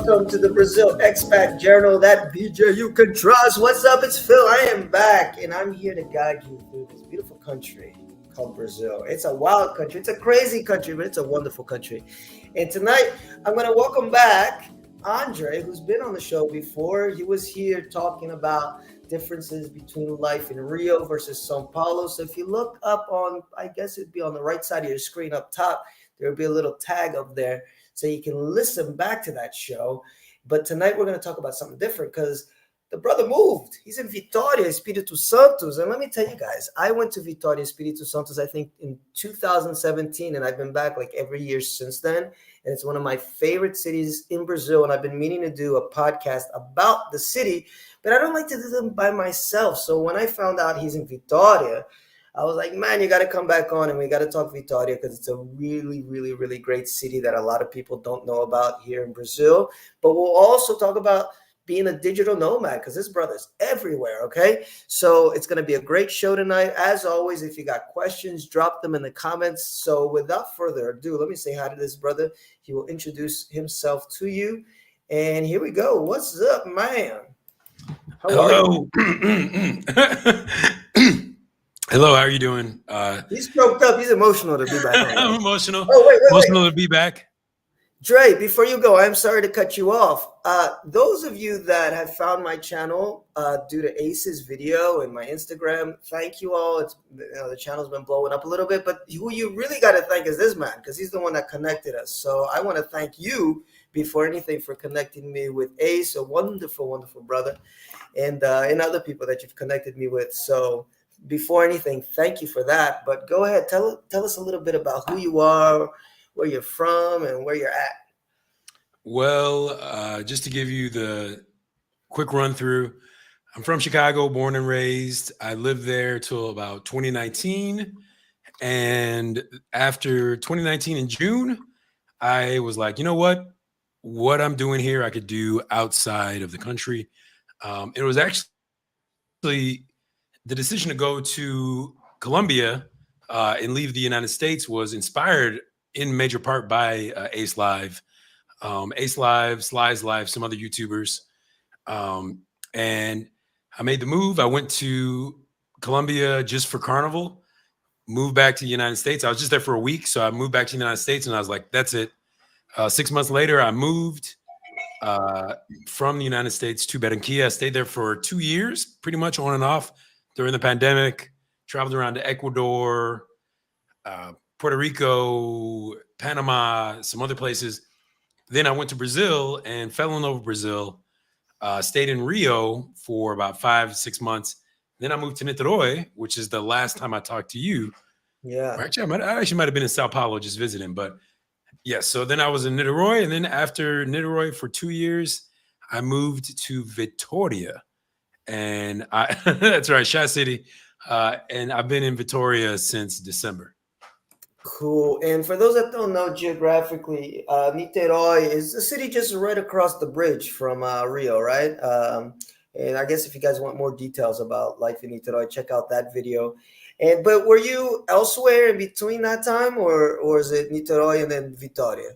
welcome to the Brazil Expat Journal, that BJ you can trust. What's up? It's Phil. I am back, and I'm here to guide you through this beautiful country called Brazil. It's a wild country. It's a crazy country, but it's a wonderful country. And tonight, I'm going to welcome back Andre, who's been on the show before. He was here talking about differences between life in Rio versus Sao Paulo. So if you look up on, I guess it'd be on the right side of your screen up top, there'll be a little tag up there so you can listen back to that show. But tonight we're going to talk about something different because the brother moved. He's in Vitória, Espirito Santos. And let me tell you guys, I went to Vitória, Espirito Santos, I think in 2017, and I've been back like every year since then. And it's one of my favorite cities in Brazil. And I've been meaning to do a podcast about the city, but I don't like to do them by myself. So when I found out he's in Vitória, I was like, man, you got to come back on and we got to talk Vitória because it's a really, really, really great city that a lot of people don't know about here in Brazil. But we'll also talk about being a digital nomad because this brother's everywhere, okay? So it's going to be a great show tonight. As always, if you got questions, drop them in the comments. So without further ado, let me say hi to this brother. He will introduce himself to you. And here we go. What's up, man? Hello. Hello, how are you doing? He's stroked up. He's emotional to be back. I'm emotional. Oh, wait. Emotional to be back. Dre, before you go, I'm sorry to cut you off. Those of you that have found my channel due to Ace's video and my Instagram, thank you all. It's the channel's been blowing up a little bit, but who you really got to thank is this man because he's the one that connected us. So I want to thank you before anything for connecting me with Ace, a wonderful, wonderful brother, and other people that you've connected me with. So before anything, thank you for that. But go ahead, tell us a little bit about who you are, where you're from, and where you're at. Well, just to give you the quick run through, I'm from Chicago, born and raised. I lived there till about 2019. And after 2019 in June, I was like, you know what I'm doing here, I could do outside of the country. It was actually the decision to go to Colombia and leave the United States was inspired in major part by Ace Live, Sly's Live, some other YouTubers. And I made the move. I went to Colombia just for Carnival, moved back to the United States. I was just there for a week. So I moved back to the United States and I was like, that's it. 6 months later, I moved from the United States to Barranquilla. I stayed there for 2 years, pretty much on and off during the pandemic, traveled around to Ecuador, Puerto Rico, Panama, some other places. Then I went to Brazil and fell in love with Brazil, stayed in Rio for about 5-6 months. Then I moved to Niteroi, which is the last time I talked to you. Yeah. Actually, I actually might have been in Sao Paulo just visiting, but yes. So then I was in Niteroi, and then after Niteroi for 2 years, I moved to Vitória. And that's right, Shy City. And I've been in Vitória since December. Cool. And for those that don't know geographically, Niteroi is a city just right across the bridge from Rio, right? And I guess if you guys want more details about life in Niteroi, check out that video. But were you elsewhere in between that time, or is it Niteroi and then Vitória?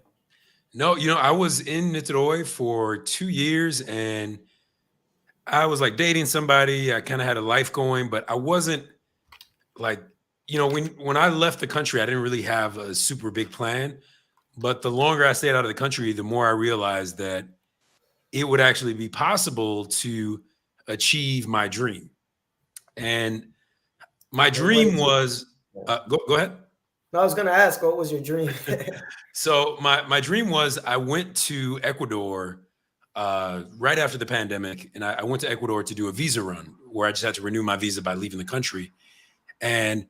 No, I was in Niteroi for 2 years, and I was like dating somebody. I kind of had a life going, but I wasn't like, when I left the country, I didn't really have a super big plan. But the longer I stayed out of the country, the more I realized that it would actually be possible to achieve my dream. And my dream was, go ahead. I was going to ask, what was your dream? So my dream was I went to Ecuador right after the pandemic, and I went to Ecuador to do a visa run where I just had to renew my visa by leaving the country. And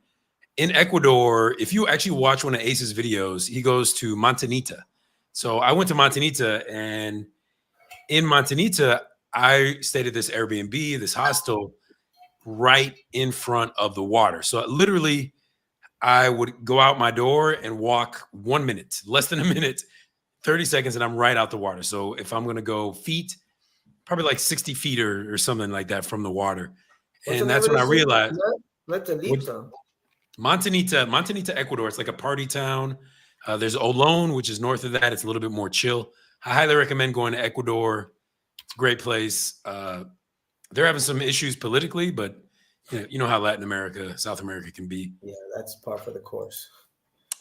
in Ecuador, if you actually watch one of Ace's videos, he goes to Montanita. So I went to Montanita, and in Montanita, I stayed at this Airbnb, this hostel, right in front of the water. So literally, I would go out my door and walk 1 minute, less than a minute, 30 seconds, and I'm right out the water. So if I'm going to go feet, probably like 60 feet or something like that from the water. And that's when I realized Montanita, Ecuador. It's like a party town. There's Olón, which is north of that. It's a little bit more chill. I highly recommend going to Ecuador. It's a great place. They're having some issues politically, but you know how Latin America, South America can be. Yeah, that's par for the course.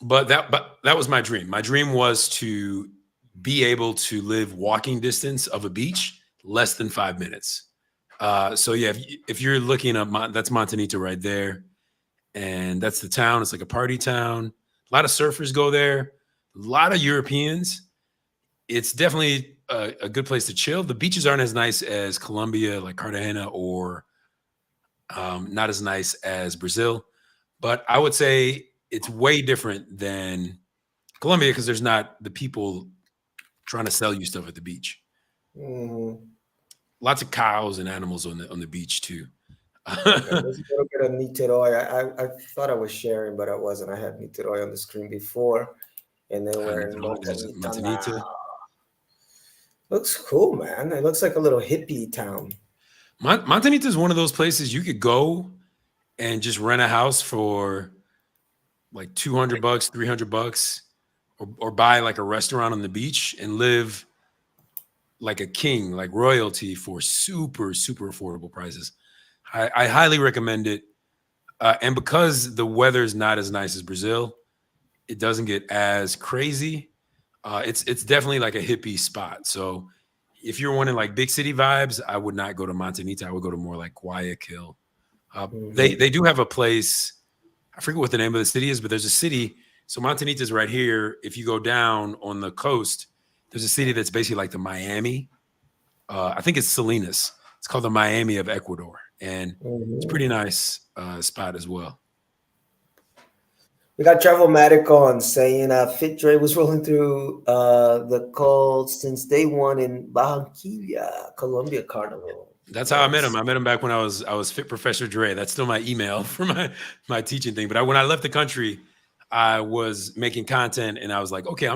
But that was my dream. My dream was to be able to live walking distance of a beach, less than 5 minutes. So yeah, if you're looking up, that's Montanita right there, and that's the town. It's like a party town. A lot of surfers go there. A lot of Europeans. It's definitely a good place to chill. The beaches aren't as nice as Colombia, like Cartagena, or not as nice as Brazil. But I would say it's way different than Colombia because there's not the people trying to sell you stuff at the beach. Mm-hmm. Lots of cows and animals on the beach too. Okay, there's a little bit of Niteroi. I thought I was sharing, but I wasn't. I had Niteroi on the screen before, and then we're in There's Montanita Montanita. now. Looks cool, man. It looks like a little hippie town. Montanita is one of those places you could go and just rent a house for like $200, $300, or buy like a restaurant on the beach and live like a king, like royalty for super, super affordable prices. I highly recommend it. And because the weather is not as nice as Brazil, it doesn't get as crazy. It's definitely like a hippie spot. So if you're wanting like big city vibes, I would not go to Montanita. I would go to more like Guayaquil. They do have a place. I forget what the name of the city is, but there's a city. So Montanita is right here. If you go down on the coast, there's a city that's basically like the Miami. I think it's Salinas. It's called the Miami of Ecuador, and it's a pretty nice spot as well. We got Travelmatic on saying Fit Dre was rolling through the cold since day one in Barranquilla, Colombia Carnival. That's how I met him. I met him back when I was Fit Professor Dre. That's still my email for my teaching thing. But when I left the country, I was making content, and I was like, okay, I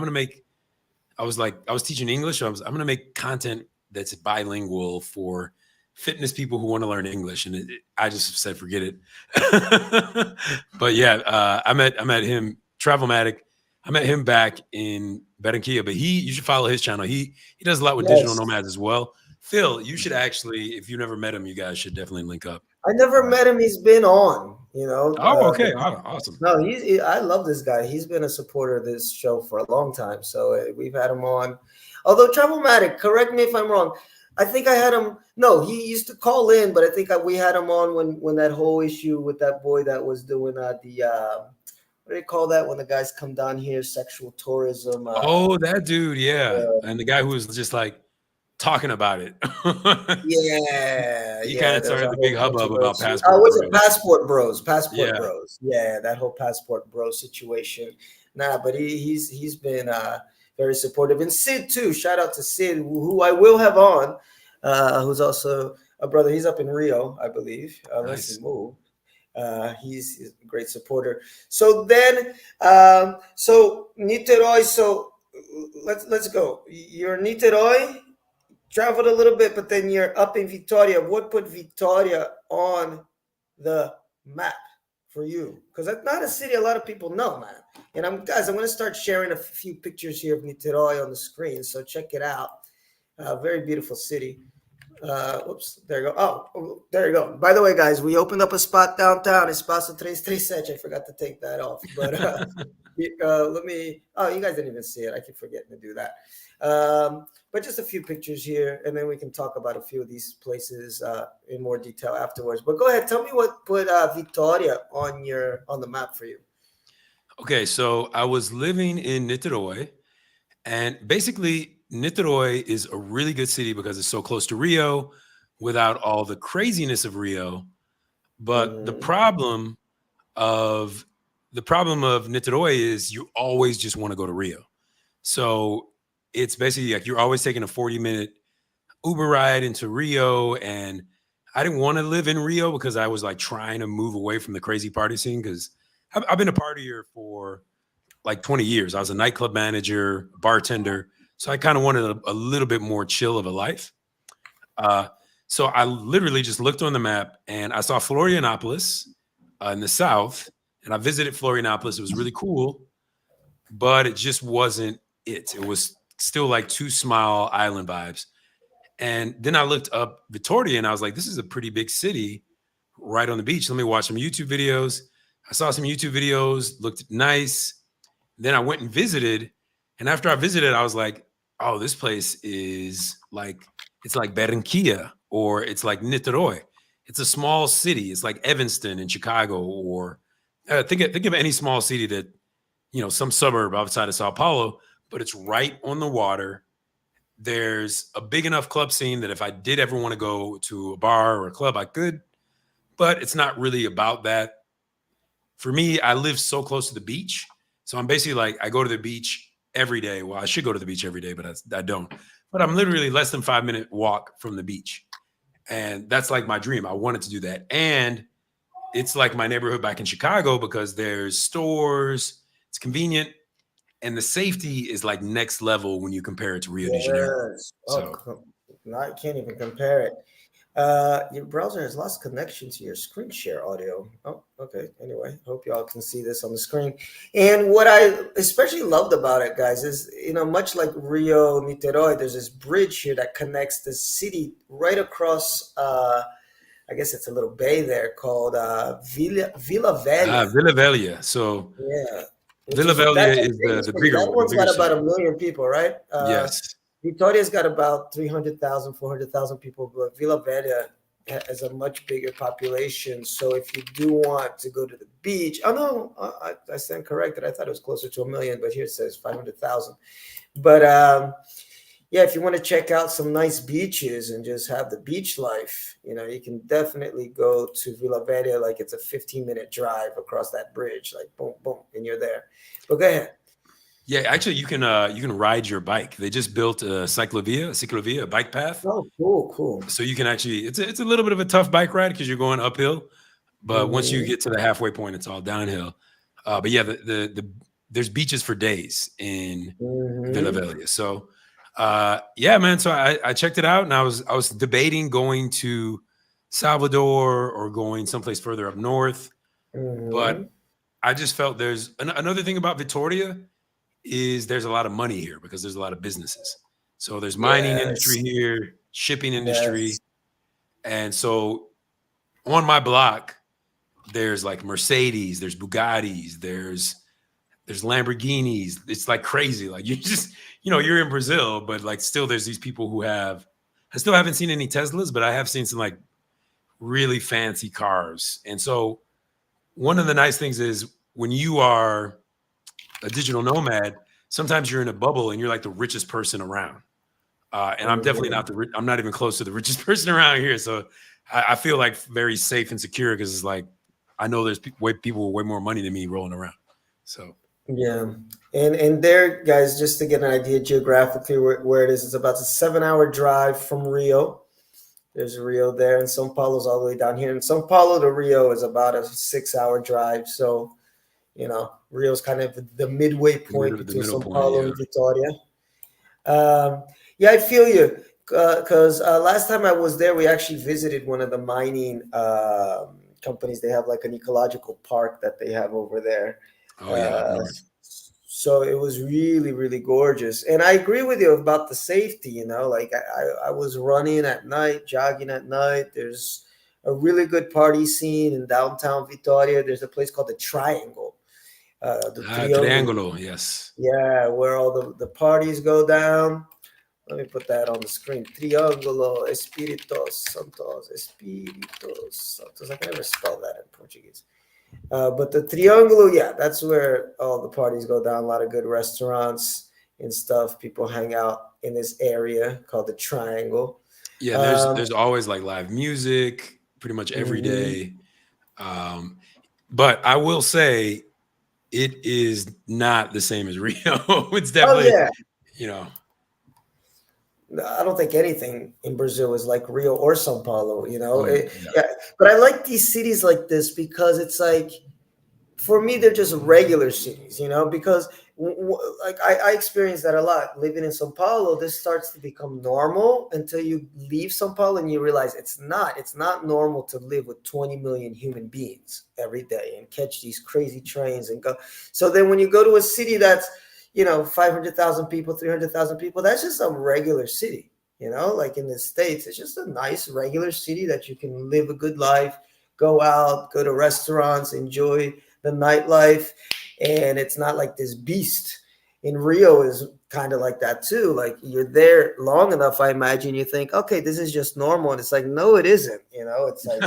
was teaching English. So I'm gonna make content that's bilingual for fitness people who want to learn English. And I just said, forget it. But yeah, I met him, Travelmatic. I met him back in Barranquilla, but you should follow his channel. He does a lot with digital nomads as well. Phil, you should actually, if you've never met him, you guys should definitely link up. I never met him. He's been on, Oh, okay. Awesome. No, I love this guy. He's been a supporter of this show for a long time. So we've had him on. Although Travelmatic, correct me if I'm wrong. I think I had him. No, he used to call in, but I think we had him on when that whole issue with that boy that was doing what do they call that when the guys come down here, sexual tourism. Oh, that dude, yeah. And the guy who was just like talking about it. Yeah. He kind of started the big hubbub about passport. Was it Passport Bros? Yeah. Bros. Yeah, that whole Passport Bros situation. Nah, but he's been very supportive. And Sid too. Shout out to Sid, who I will have on, who's also a brother. He's up in Rio, I believe, unless he moved. He's a great supporter. So then, so Niteroi. So let's go. You're Niteroi. Traveled a little bit, but then you're up in Vitória. What put Vitória on the map for you? Because that's not a city a lot of people know, man. And I'm going to start sharing a few pictures here of Niteroi on the screen, so check it out. Very beautiful city. Oops, there you go. Oh, there you go. By the way, guys, we opened up a spot downtown, Espaço 337. I forgot to take that off, but let me. Oh, you guys didn't even see it. I keep forgetting to do that. But just a few pictures here, and then we can talk about a few of these places in more detail afterwards. But go ahead, tell me what put Vitória on the map for you. Okay, so I was living in Niteroi, and basically Niteroi is a really good city because it's so close to Rio, without all the craziness of Rio. But the problem of Niteroi is you always just want to go to Rio. So it's basically like you're always taking a 40-minute Uber ride into Rio. And I didn't want to live in Rio because I was like trying to move away from the crazy party scene, because I've been a partier for like 20 years. I was a nightclub manager, bartender. So I kind of wanted a little bit more chill of a life. So I literally just looked on the map and I saw Florianopolis in the south, and I visited Florianopolis. It was really cool, but it just wasn't it. It was still like two small island vibes. And then I looked up Vitória and I was like, this is a pretty big city right on the beach. Let me watch some YouTube videos. I saw some YouTube videos, looked nice. Then I went and visited. And after I visited, I was like, oh, this place is like, it's like Barranquilla or it's like Niteroi. It's a small city. It's like Evanston in Chicago, or think of any small city that, some suburb outside of Sao Paulo, but it's right on the water. There's a big enough club scene that if I did ever want to go to a bar or a club, I could, but it's not really about that. For me, I live so close to the beach. So I'm basically like, I go to the beach every day. Well, I should go to the beach every day, but I don't. But I'm literally less than 5 minute walk from the beach. And that's like my dream. I wanted to do that. And it's like my neighborhood back in Chicago because there's stores, it's convenient, and the safety is like next level when you compare it to Rio de Janeiro. Yes. So I can't even compare it. Your browser has lost connection to your screen share audio. Oh, okay. Anyway, hope y'all can see this on the screen. And what I especially loved about it, guys, is much like Rio Niteroi, there's this bridge here that connects the city right across. I guess it's a little bay there called Vila Velha. Villa Velha. So Yeah, which Villa is Velha that's a is famous the city. bigger That one's got about city. 1 million people, right? Yes. Vitoria's got about 300,000, 400,000 people, but Vila Velha has a much bigger population. So if you do want to go to the beach, oh no, I stand corrected. I thought it was closer to 1 million, but here it says 500,000. But yeah, if you want to check out some nice beaches and just have the beach life, you can definitely go to Vila Velha. Like it's a 15-minute drive across that bridge, like boom, boom, and you're there. But go ahead. Yeah, actually, you can ride your bike. They just built a ciclovia, a bike path. Oh, cool. So you can actually, it's a little bit of a tough bike ride because you're going uphill, but once you get to the halfway point, it's all downhill. But yeah, there's beaches for days in Villa Velha. So yeah, man. So I checked it out, and I was debating going to Salvador or going someplace further up north, but I just felt there's another thing about Vitória is there's a lot of money here because there's a lot of businesses. So there's mining industry here, shipping industry. And so on my block, there's like Mercedes, there's Bugattis, there's Lamborghinis. It's like crazy. Like you just, you're in Brazil, but like still there's these people who I still haven't seen any Teslas, but I have seen some like really fancy cars. And so one of the nice things is when you are a digital nomad, sometimes you're in a bubble and you're like the richest person around. And I'm definitely not I'm not even close to the richest person around here. So I feel like very safe and secure because it's like, I know there's people with way more money than me rolling around. So. Yeah. And there, guys, just to get an idea geographically where it is, it's about a 7-hour drive from Rio. There's Rio there, and São Paulo's all the way down here. And São Paulo to Rio is about a 6-hour drive. So, Rio's kind of the midway point between São Paulo and Vitória. Yeah, I feel you. Because last time I was there, we actually visited one of the mining companies. They have like an ecological park that they have over there. Oh, yeah. So it was really, really gorgeous. And I agree with you about the safety, like I was running at night, jogging at night. There's a really good party scene in downtown Vitória. There's a place called the Triangle. The Triangulo, yes. Yeah, where all the parties go down. Let me put that on the screen. Triangulo, Espirito Santos. I can never spell that in Portuguese. But the Triangulo, yeah, that's where all the parties go down. A lot of good restaurants and stuff. People hang out in this area called the Triangle. Yeah, there's always like live music pretty much every day. But I will say it is not the same as Rio. It's definitely, I don't think anything in Brazil is like Rio or Sao Paulo, Yeah. But I like these cities like this because it's like, for me, they're just regular cities, because like I experienced that a lot living in Sao Paulo. This starts to become normal until you leave Sao Paulo and you realize it's not normal to live with 20 million human beings every day and catch these crazy trains and go. So then when you go to a city that's, 500,000 people, 300,000 people. That's just a regular city. Like in the States, it's just a nice regular city that you can live a good life, go out, go to restaurants, enjoy the nightlife. And it's not like this beast. In Rio is kind of like that too. Like you're there long enough, I imagine you think, okay, this is just normal. And it's like, no, it isn't. It's like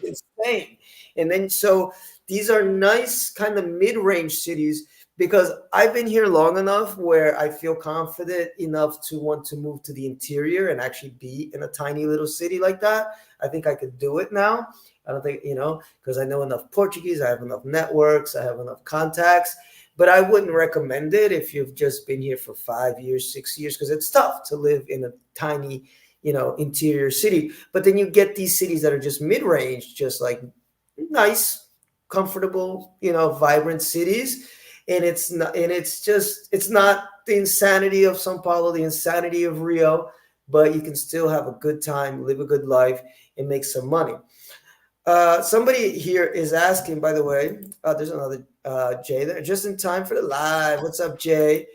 it's insane. And then so these are nice kind of mid-range cities because I've been here long enough where I feel confident enough to want to move to the interior and actually be in a tiny little city like that. I think I could do it now. I don't think, because I know enough Portuguese, I have enough networks, I have enough contacts, but I wouldn't recommend it if you've just been here for 5 years, 6 years, because it's tough to live in a tiny, interior city. But then you get these cities that are just mid-range, just like nice, comfortable, vibrant cities. And it's not the insanity of Sao Paulo, the insanity of Rio, but you can still have a good time, live a good life, and make some money. Somebody here is asking, by the way, there's another Jay there, just in time for the live. What's up, Jay?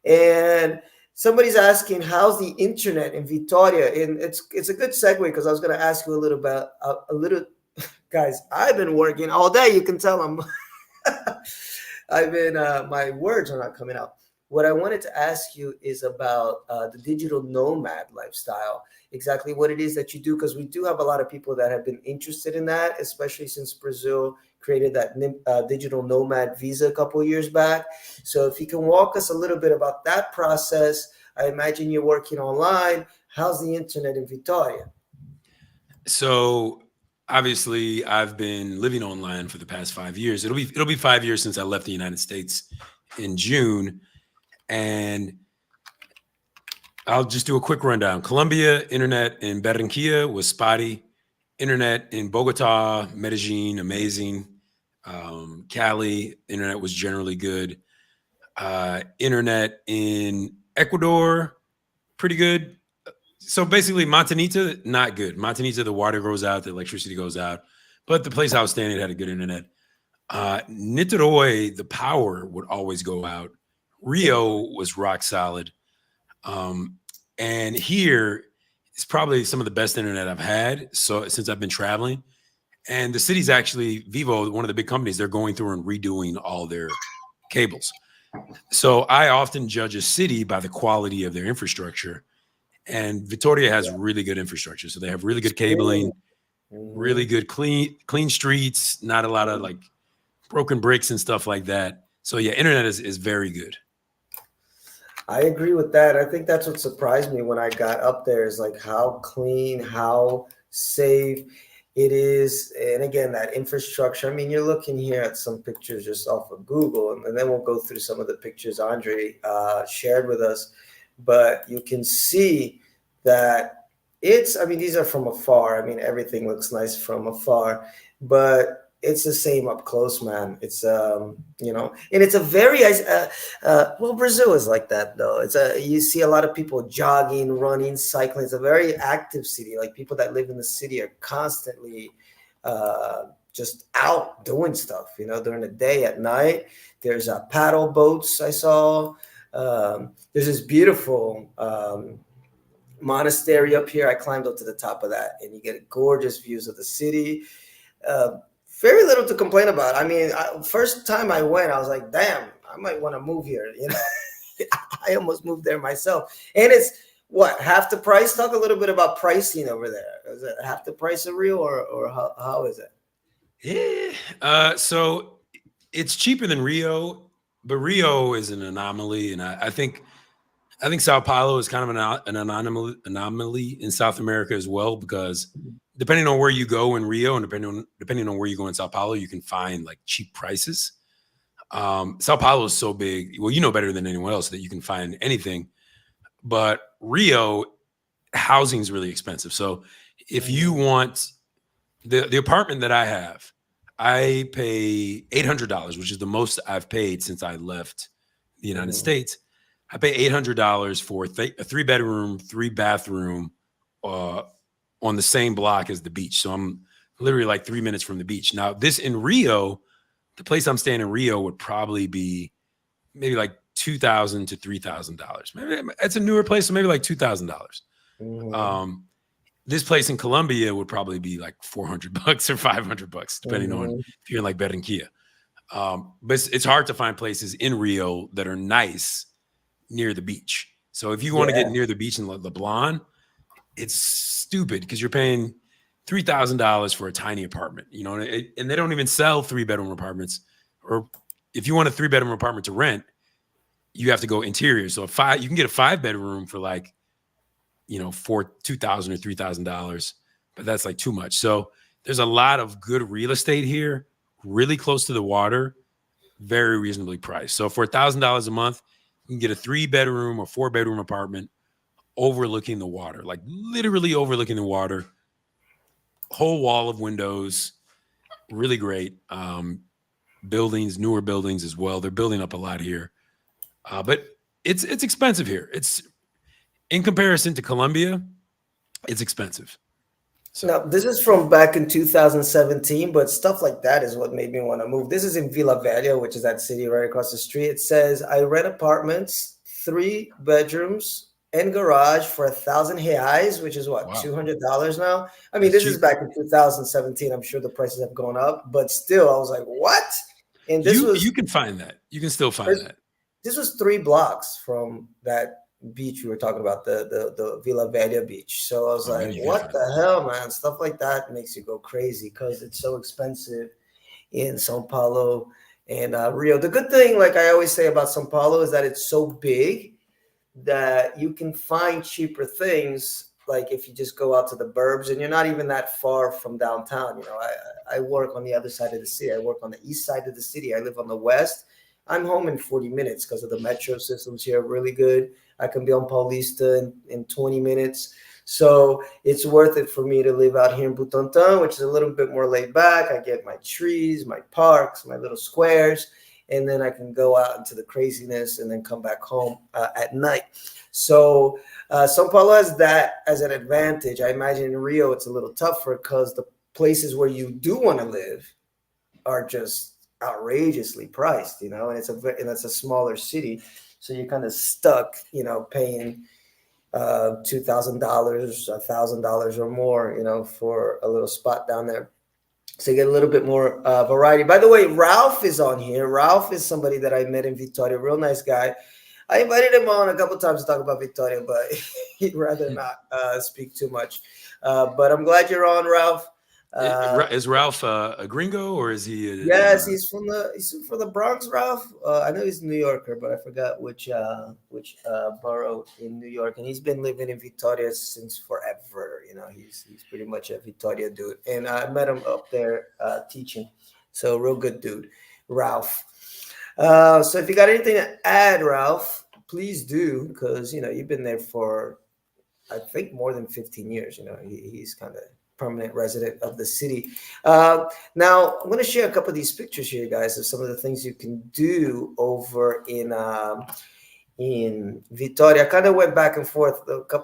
And somebody's asking, how's the internet in Vitória? And it's a good segue because I was going to ask you a little about guys. I've been working all day. You can tell I'm. My words are not coming out. What I wanted to ask you is about the digital nomad lifestyle, exactly what it is that you do, because we do have a lot of people that have been interested in that, especially since Brazil created that digital nomad visa a couple of years back. So if you can walk us a little bit about that process, I imagine you're working online. How's the internet in Vitória? So obviously I've been living online for the past 5 years. It'll be 5 years since I left the United States in June. And I'll just do a quick rundown. Colombia, internet in Barranquilla was spotty. Internet in Bogota, Medellin, amazing. Cali, internet was generally good. Internet in Ecuador, pretty good. So basically, Montanita, not good. Montanita, the water goes out, the electricity goes out. But the place I was staying at had a good internet. Niteroi, the power would always go out. Rio was rock solid. And here, it's probably some of the best internet I've had since I've been traveling. And the city's actually, Vivo, one of the big companies, they're going through and redoing all their cables. So I often judge a city by the quality of their infrastructure. And Vitória has really good infrastructure. So they have really good cabling, really good clean streets, not a lot of like broken bricks and stuff like that. So yeah, internet is very good. I agree with that. I think that's what surprised me when I got up there is like how clean, how safe it is. And again, that infrastructure. I mean, you're looking here at some pictures just off of Google, and then we'll go through some of the pictures Andre shared with us. But you can see that these are from afar. I mean, everything looks nice from afar, but it's the same up close, man. It's and it's a very well, Brazil is like that though. You see a lot of people jogging, running, cycling. It's a very active city. Like people that live in the city are constantly just out doing stuff, during the day, at night. There's paddle boats I saw. There's this beautiful monastery up here. I climbed up to the top of that, and you get gorgeous views of the city. Very little to complain about. I mean, first time I went, I was like, damn, I might want to move here. I almost moved there myself. And it's what, half the price? Talk a little bit about pricing over there. Is it half the price of Rio or how is it? Yeah. So it's cheaper than Rio, but Rio is an anomaly. And I think Sao Paulo is kind of an anomaly in South America as well, because depending on where you go in Rio and depending on where you go in Sao Paulo, you can find like cheap prices. Sao Paulo is so big. Well, you know better than anyone else that you can find anything. But Rio, housing is really expensive. So if you want the apartment that I have, I pay $800, which is the most I've paid since I left the United States. I pay $800 for a 3-bedroom, 3-bathroom on the same block as the beach. So I'm literally like 3 minutes from the beach. Now, this in Rio, the place I'm staying in Rio would probably be maybe like $2,000 to $3,000. Maybe it's a newer place, so maybe like $2,000. Mm-hmm. This place in Colombia would probably be like $400 or $500, depending on Mm-hmm. if you're in like Barranquilla. But it's hard to find places in Rio that are nice near the beach. So if you want to get Yeah. near the beach in Leblon, it's stupid because you're paying $3,000 for a tiny apartment, you know, and they don't even sell 3-bedroom apartments. Or if you want a 3-bedroom apartment to rent, you have to go interior. So you can get a 5-bedroom for like, you know, for $2,000 or $3,000, but that's like too much. So there's a lot of good real estate here, really close to the water, very reasonably priced. So for $1,000 a month, you can get a 3-bedroom or 4-bedroom apartment overlooking the water, like literally overlooking the water, whole wall of windows, really great. Buildings, newer buildings as well. They're building up a lot here, but it's expensive here. It's in comparison to Colombia, it's expensive. So Now, this is from back in 2017, but stuff like that is what made me want to move. This is in Villa Velha, which is that city right across the street. It says, I rent apartments, 3 bedrooms and garage for 1,000 reais, which is what, wow, $200 now? I mean, that's this is cheap. back in 2017. I'm sure the prices have gone up, but still, I was like, what? And You can find that. You can still find that. this was 3 blocks from that beach we were talking about, the Villa Velha beach. So I was Oh, like, maybe you can what find the hell, man? Stuff like that makes you go crazy because it's so expensive in Sao Paulo and Rio. The good thing, like I always say about Sao Paulo, is that it's so big that you can find cheaper things. Like if you just go out to the burbs and you're not even that far from downtown. You know, I work on the other side of the city. I work on the east side of the city. I live on the west. I'm home in 40 minutes because of the metro systems here are really good. I can be on Paulista in 20 minutes. So it's worth it for me to live out here in Butantã, which is a little bit more laid back. I get my trees, my parks, my little squares, and then I can go out into the craziness and then come back home at night. So Sao Paulo has that as an advantage. I imagine in Rio it's a little tougher because the places where you do want to live are just outrageously priced, you know, and it's a smaller city, so you're kind of stuck, you know, paying $2,000, $1,000 or more, you know, for a little spot down there. So you get a little bit more variety. By the way, Ralph is on here. Ralph is somebody that I met in Vitória, real nice guy. I invited him on a couple times to talk about Vitória, but he'd rather not speak too much. But I'm glad you're on, Ralph. Is Ralph a gringo or is he? Yes, he's from the Bronx, Ralph. I know he's a New Yorker, but I forgot which borough in New York. And he's been living in Vitória since forever. You know, he's pretty much a Vitória dude. And I met him up there teaching. So real good dude, Ralph. So if you got anything to add, Ralph, please do, because you know you've been there for I think more than 15 years. You know, he's kind of permanent resident of the city. Now, I'm going to share a couple of these pictures here, guys, of some of the things you can do over in Vitória. I kind of went back and forth.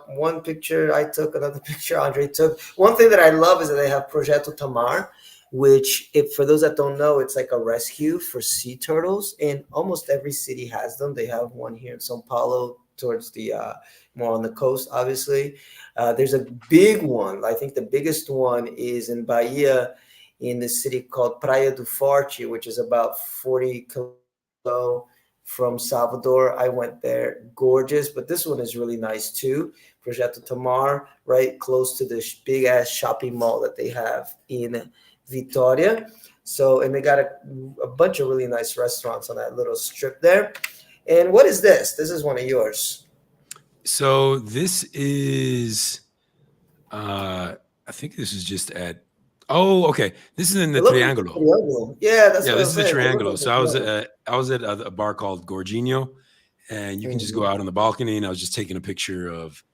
One picture I took, another picture Andre took. One thing that I love is that they have Projeto Tamar, which, if for those that don't know, it's like a rescue for sea turtles, and almost every city has them. They have one here in São Paulo towards the more on the coast, obviously. There's a big one. I think the biggest one is in Bahia, in the city called Praia do Forte, which is about 40 kilometers from Salvador. I went there, gorgeous, but this one is really nice too. Projeto Tamar, right close to the big ass shopping mall that they have in Vitória. So, and they got a bunch of really nice restaurants on that little strip there. And what is this? This is one of yours. So this is, I think this is just at. Oh, okay. This is in the It looks like a Triangulo. triangle. Yeah, that's Yeah, what I this was is the saying. It looks Triangulo. like So a triangle. I was at a bar called Gorginio, and you can just go Mhm. out on the balcony, and I was just taking a picture of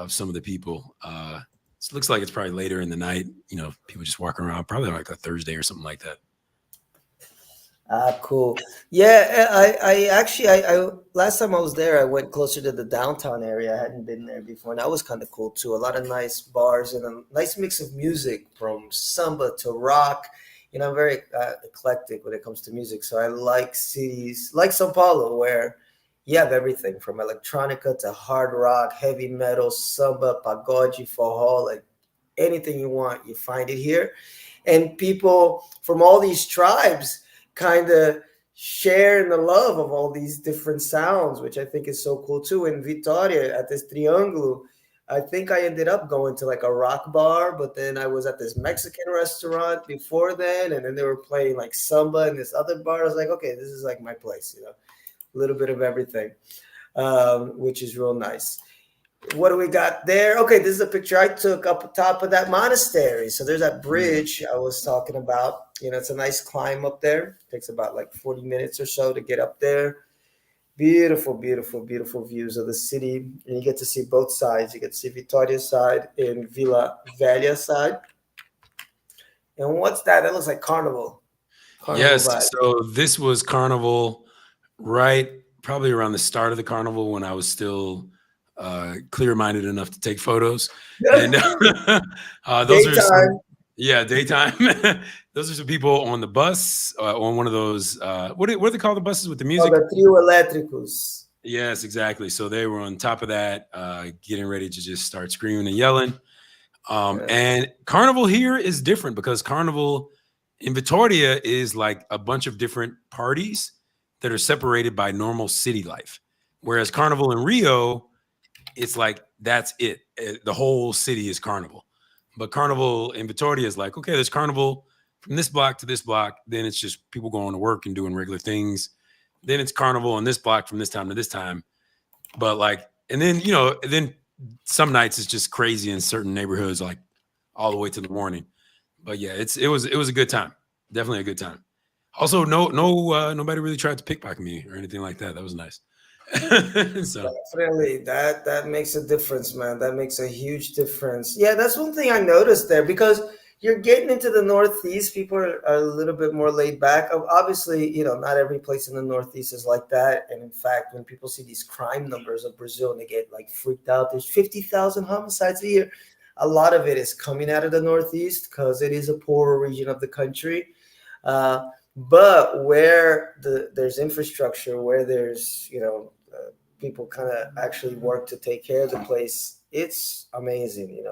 some of the people. It looks like it's probably later in the night. You know, people just walking around, probably like a Thursday or something like that. Cool. Yeah, I actually, I last time I was there, I went closer to the downtown area. I hadn't been there before, and that was kind of cool too. A lot of nice bars and a nice mix of music from samba to rock. You know, I'm very eclectic when it comes to music, so I like cities like Sao Paulo where You have everything from electronica to hard rock, heavy metal, samba, pagode, forró, like anything you want, you find it here. And people from all these tribes kind of share in the love of all these different sounds, which I think is so cool too. In Vitória, at this Triângulo, I think I ended up going to like a rock bar, but then I was at this Mexican restaurant before then, and then they were playing like samba in this other bar. I was like, okay, this is like my place, you know, a little bit of everything, which is real nice. What do we got there? Okay, this is a picture I took up top of that monastery. So there's that Mm. bridge I was talking about. You know, it's a nice climb up there. It takes about like 40 minutes or so to get up there. Beautiful, beautiful, beautiful views of the city. And you get to see both sides. You get to see Vitória side and Vila Velha side. And what's that? That looks like carnival. Carnival Yes. vibe. So this was Carnival, right? Probably around the start of the carnival when I was still clear-minded enough to take photos. And those are some, Daytime. yeah, daytime. Those are some people on the bus, on one of those. What do they call the buses with the Oh, music? the trio elétricos. Yes, exactly. So they were on top of that, getting ready to just start screaming and yelling. Yeah. And Carnival here is different because Carnival in Vitoria is like a bunch of different parties that are separated by normal city life. Whereas Carnival in Rio, it's like that's it. The whole city is Carnival. But Carnival in Vitoria is like, okay, there's Carnival from this block to this block. Then it's just people going to work and doing regular things. Then it's Carnival on this block from this time to this time. But like, and then, then some nights it's just crazy in certain neighborhoods, like all the way to the morning. But yeah, it was a good time. Definitely a good time. Also, nobody really tried to pickpocket me or anything like that. That was nice. So Definitely, that makes a difference, man. That makes a huge difference. Yeah, that's one thing I noticed there because you're getting into the Northeast. People are a little bit more laid back. Obviously, you know, not every place in the Northeast is like that. And in fact, when people see these crime numbers of Brazil and they get like freaked out, there's 50,000 homicides a year. A lot of it is coming out of the Northeast because it is a poorer region of the country. Uh, but where there's infrastructure, where there's people kind of actually work to take care of the place. It's amazing,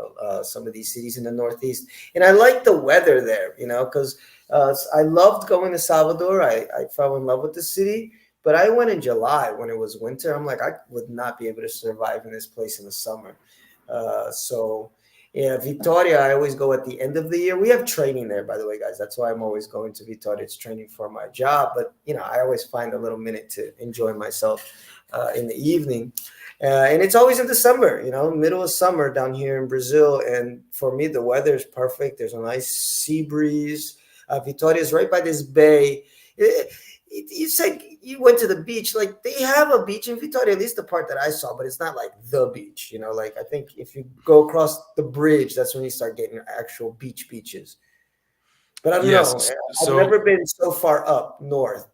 some of these cities in the Northeast. And I like the weather there, because I loved going to Salvador. I fell in love with the city, but I went in July when it was winter. I'm like, I would not be able to survive in this place in the summer. So, yeah, Vitoria, I always go at the end of the year. We have training there, by the way, guys. That's why I'm always going to Vitoria. It's training for my job. But, I always find a little minute to enjoy myself in the evening. And it's always in December, middle of summer down here in Brazil. And for me, the weather is perfect. There's a nice sea breeze. Vitoria is right by this bay. You said you went to the beach. Like they have a beach in Vitoria, at least the part that I saw, but it's not like the beach. Like I think if you go across the bridge, that's when you start getting actual beaches. But I don't know. yes, I've so never been so far up north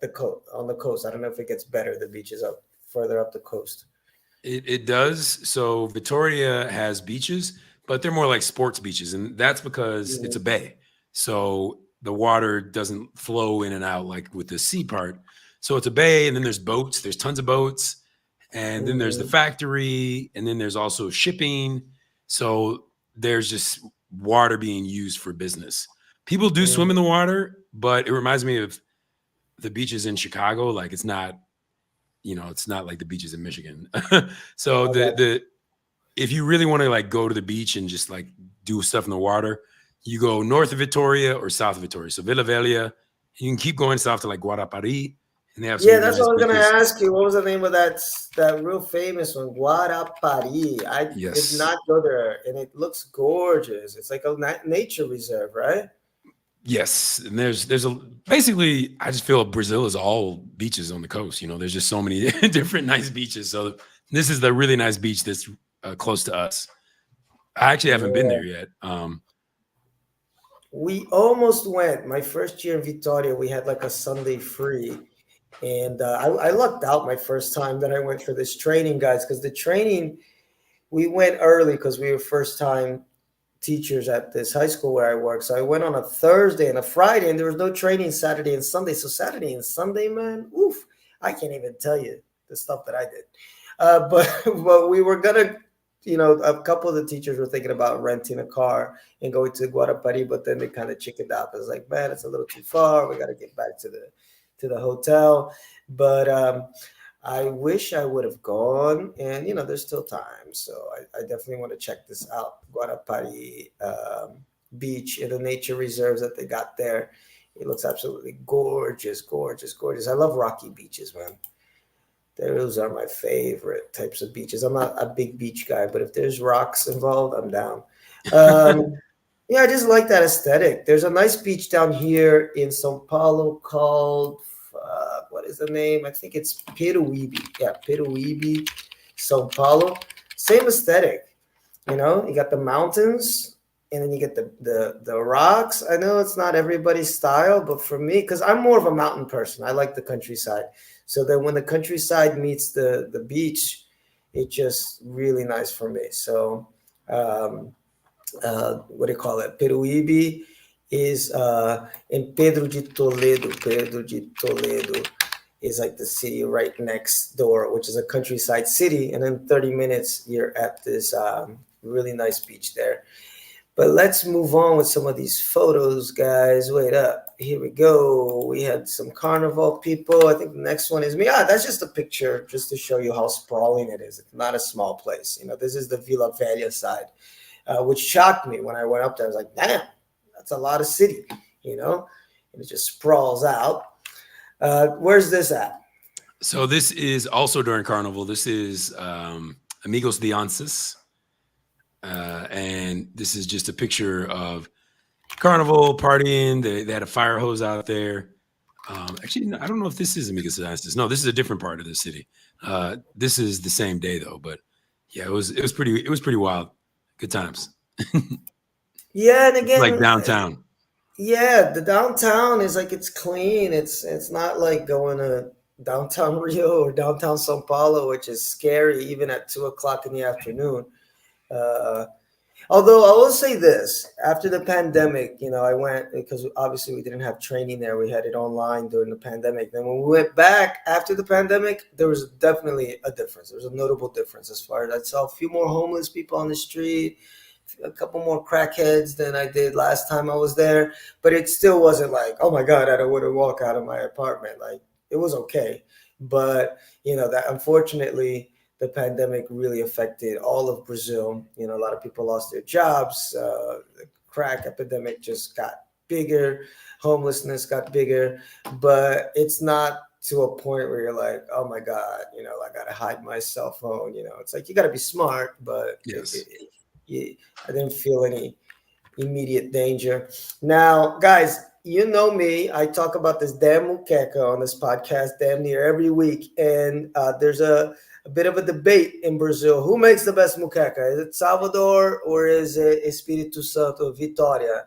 on the coast. I don't know if it gets better. The beaches up further up the coast. it does. So Victoria has beaches, but they're more like sports beaches, and that's because it's a Mhm. bay. So the water doesn't flow in and out like with the sea part. So it's a bay, and then there's boats. There's tons of boats, and then there's the Mhm. factory, and then there's also shipping. So there's just water being used for business. People do swim in the Mhm. water, but it reminds me of the beaches in Chicago. Like it's not like the beaches in Michigan. So I got the if you really want to like go to the beach and just like do stuff in the water, you go north of Victoria or south of Victoria. So Vila Velha, you can keep going south to like Guarapari, and they have some Yeah, really that's nice what I was gonna beaches. ask you. What was the name of that real famous one? Guarapari. I did Yes, not go there, and it looks gorgeous. It's like a nature reserve, right? yes, and there's a basically I just feel Brazil is all beaches on the coast. There's just so many different nice beaches. So this is the really nice beach that's close to us. I actually haven't been Yeah. there yet. We almost went. My first year in Vitória, we had like a Sunday free, and I lucked out my first time that I went for this training, guys, because the training we went early because we were first time teachers at this high school where I work. So I went on a Thursday and a Friday, and there was no training Saturday and Sunday. So Saturday and Sunday, man, oof, I can't even tell you. the stuff that I did. But we were gonna, a couple of the teachers were thinking about renting a car and going to Guarapari, but then they kind of chickened out. It was like, man, it's a little too far. We got to get back to the hotel. But I wish I would have gone, and there's still time, so I definitely want to check this out. Guarapari beach and the nature reserves that they got there. It looks absolutely gorgeous, gorgeous, gorgeous. I love rocky beaches, man. Those are my favorite types of beaches. I'm not a big beach guy, but if there's rocks involved, I'm down. Um, yeah, I just like that aesthetic. There's a nice beach down here in São Paulo called, what is the name? I think it's Peruíbe. Yeah, Peruíbe, São Paulo. Same aesthetic. You got the mountains, and then you get the rocks. I know it's not everybody's style, but for me, because I'm more of a mountain person, I like the countryside. So then when the countryside meets the beach, it's just really nice for me. So what do you call it? Peruíbe is in Pedro de Toledo. Pedro de Toledo is like the city right next door, which is a countryside city. And then 30 minutes, you're at this really nice beach there. But let's move on with some of these photos, guys. Wait up. Here we go. We had some carnival people. I think the next one is me. That's just a picture just to show you how sprawling it is. It's not a small place. This is the Vila Velha side, which shocked me when I went up there. I was like, damn, that's a lot of city, and it just sprawls out. Where's this at? So this is also during Carnival. This is Amigos de Onces. And this is just a picture of Carnival partying. They had a fire hose out there. Actually, I don't know if this is Amigos de Onces. No, this is a different part of the city. This is the same day though, but yeah, it was pretty wild. Good times. Yeah, and again, like downtown. Yeah, the downtown is like it's clean. It's not like going to downtown Rio or downtown São Paulo, which is scary even at 2 o'clock in the afternoon. Although I will say this, after the pandemic, I went because obviously we didn't have training there. We had it online during the pandemic. Then when we went back after the pandemic, there was definitely a difference. There was a notable difference as far as I saw a few more homeless people on the street, a couple more crackheads than I did last time I was there. But it still wasn't like, oh my God, I don't want to walk out of my apartment. Like it was okay. But, that unfortunately, the pandemic really affected all of Brazil. A lot of people lost their jobs. The crack epidemic just got bigger. Homelessness got bigger. But it's not to a point where you're like, oh my God, I got to hide my cell phone. It's like you got to be smart, but yes. I didn't feel any immediate danger. Now, guys, you know me. I talk about this damn muqueca on this podcast damn near every week. And there's a bit of a debate in Brazil. Who makes the best muqueca? Is it Salvador or is it Espirito Santo, Vitória?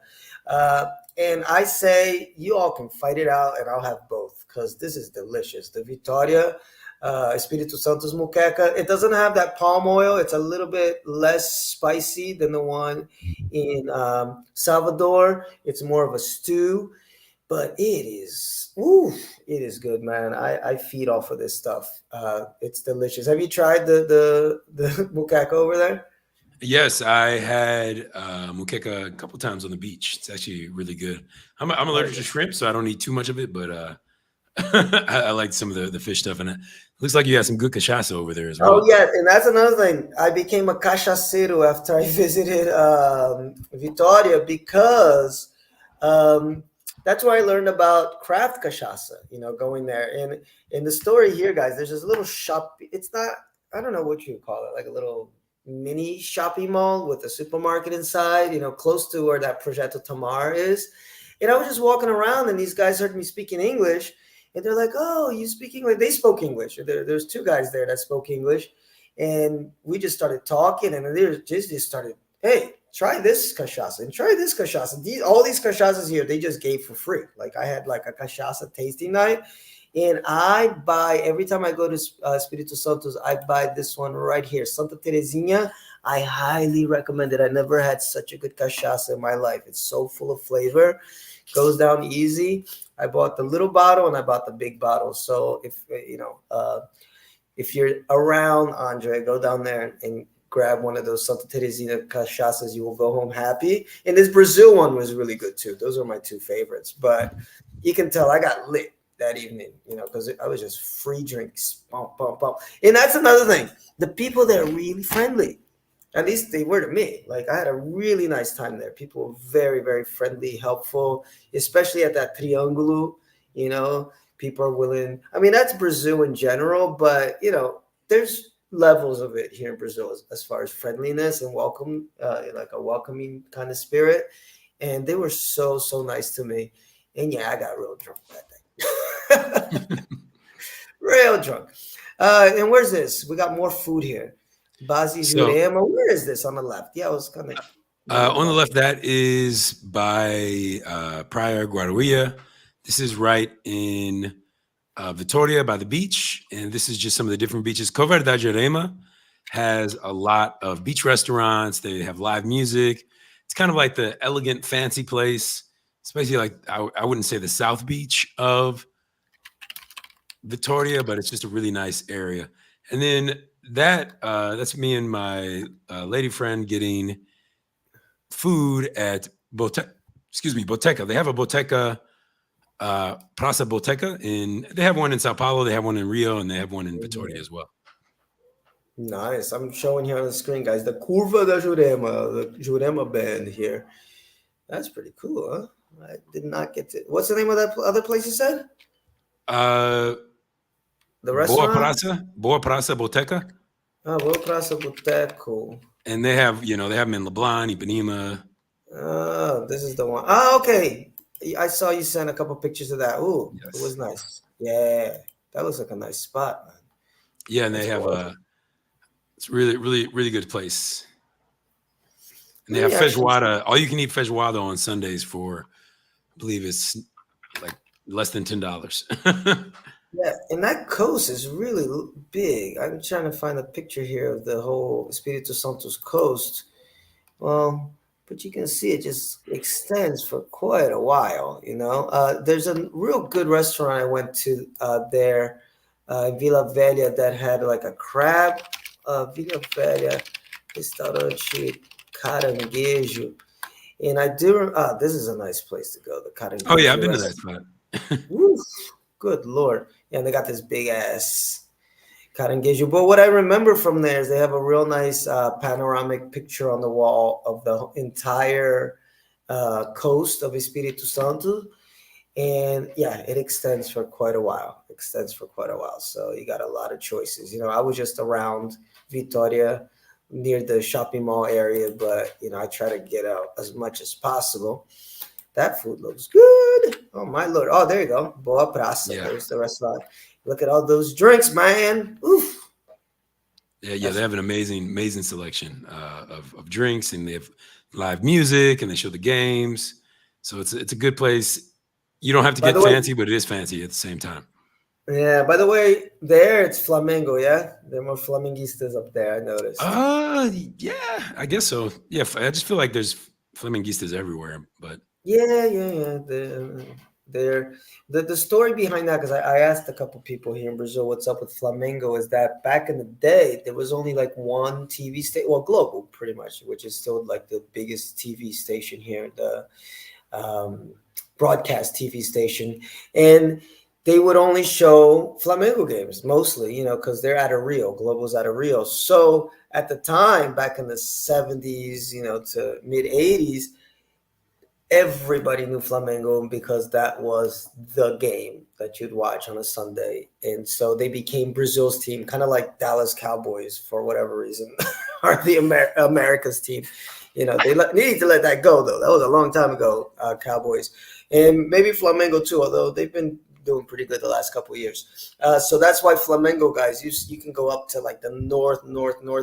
And I say you all can fight it out and I'll have both because this is delicious. The Vitória Espirito Santos muqueca, it doesn't have that palm oil. It's a little bit less spicy than the one in Salvador. It's more of a stew. But it is good, man. I feed off of this stuff. It's delicious. Have you tried the muqueca over there? Yes, I had muqueca a couple times on the beach. It's actually really good. I'm allergic to shrimp, so I don't eat too much of it, but I like some of the fish stuff. And it looks like you had some good cachaça over there as well. Oh, yeah. And that's another thing. I became a cachaceiro after I visited Vitória because that's where I learned about craft cachaça, going there. And in the story here, guys, there's this little shop. It's not, I don't know what you call it, like a little mini shopping mall with a supermarket inside, close to where that Projeto Tamar is. And I was just walking around and these guys heard me speaking English and they're like, oh, you speak English? They spoke English. There's two guys there that spoke English. And we just started talking and they just started, hey, try this cachaça and try this cachaça. All these cachaças here, they just gave for free. Like I had like a cachaça tasting night. And I buy, every time I go to Espirito Santos, I buy this one right here, Santa Terezinha. I highly recommend it. I never had such a good cachaça in my life. It's so full of flavor, goes down easy. I bought the little bottle and I bought the big bottle. So if, if you're around Andre, go down there and grab one of those Santa Teresina cachaças. You will go home happy. And this Brazil one was really good too. Those are my two favorites. But you can tell I got lit that evening, because I was just free drinks, bump, bump, bump. And that's another thing. The people there are really friendly. At least they were to me. Like, I had a really nice time there. People were very, very friendly, helpful, especially at that Triângulo. You know, people are willing. I mean, that's Brazil in general, but there's levels of it here in Brazil as far as friendliness and welcome, like a welcoming kind of spirit. And they were so, so nice to me. And yeah, I got real drunk that day. Real drunk. And where's this? We got more food here. Bazi So Jurema. Where is this on the left? Yeah, I was kind of on the left, that is by Praia Guarulhos. This is right in Vitória by the beach. And this is just some of the different beaches. Cover da Jurema has a lot of beach restaurants. They have live music. It's kind of like the elegant, fancy place. It's basically like, I wouldn't say the South Beach of Vitória, but it's just a really nice area. And then that's me and my lady friend getting food at Boteca. They have a Boteca, Praça Boteca, they have one in Sao Paulo, they have one in Rio, and they have one in Vitória as well. Nice. I'm showing here on the screen, guys, the Curva da Jurema, the Jurema band here. That's pretty cool, huh? I did not get to. What's the name of that other place you said? The restaurant? Boa Praça Boteca. Oh, Boa Praça Boteco. And they have them in Leblon, Ipanema. Oh, this is the one. Oh, okay. I saw you send a couple pictures of that. Ooh, yes. It was nice. Yeah, that looks like a nice spot, man. Yeah, and they have it's really, really, really good place. And they have feijoada. All you can eat feijoada on Sundays for, I believe it's like less than $10. Yeah, and that coast is really big. I'm trying to find a picture here of the whole Espirito Santos coast. Well, but you can see it just extends for quite a while, There's a real good restaurant I went to there in Vila Velha that had like a crab. Vila Velha, restaurante Caranguejo. And I do, this is a nice place to go, the Caranguejo. Oh, yeah, I've been to that spot. Woof, good Lord. Yeah, and they got this big ass caranguejo. But what I remember from there is they have a real nice panoramic picture on the wall of the entire coast of Espírito Santo. And yeah, it extends for quite a while. So you got a lot of choices. I was just around Vitória near the shopping mall area, but I try to get out as much as possible. That food looks good. Oh, my Lord. Oh, there you go. Boa Praça. Yeah. There's the restaurant. Look at all those drinks, man. Oof. Yeah, they have an amazing selection of drinks, and they have live music, and they show the games. So it's a good place. You don't have to get fancy, but it is fancy at the same time. Yeah, by the way, there it's Flamengo, yeah? There are more Flamenguistas up there, I noticed. Yeah, I guess so. Yeah, I just feel like there's Flamenguistas everywhere, but... Yeah. The story behind that, because I asked a couple people here in Brazil what's up with Flamengo, is that back in the day, there was only like one TV station, well, global pretty much, which is still like the biggest TV station here, the broadcast TV station. And they would only show Flamengo games mostly, because they're out of Rio. Globo's out of Rio. So at the time, back in the 70s, to mid 80s, everybody knew Flamengo because that was the game that you'd watch on a Sunday. And so they became Brazil's team, kind of like Dallas Cowboys for whatever reason, are the America's team. They needed to let that go, though. That was a long time ago, Cowboys. And maybe Flamengo, too, although they've been doing pretty good the last couple of years. So that's why Flamengo, guys, you can go up to like the north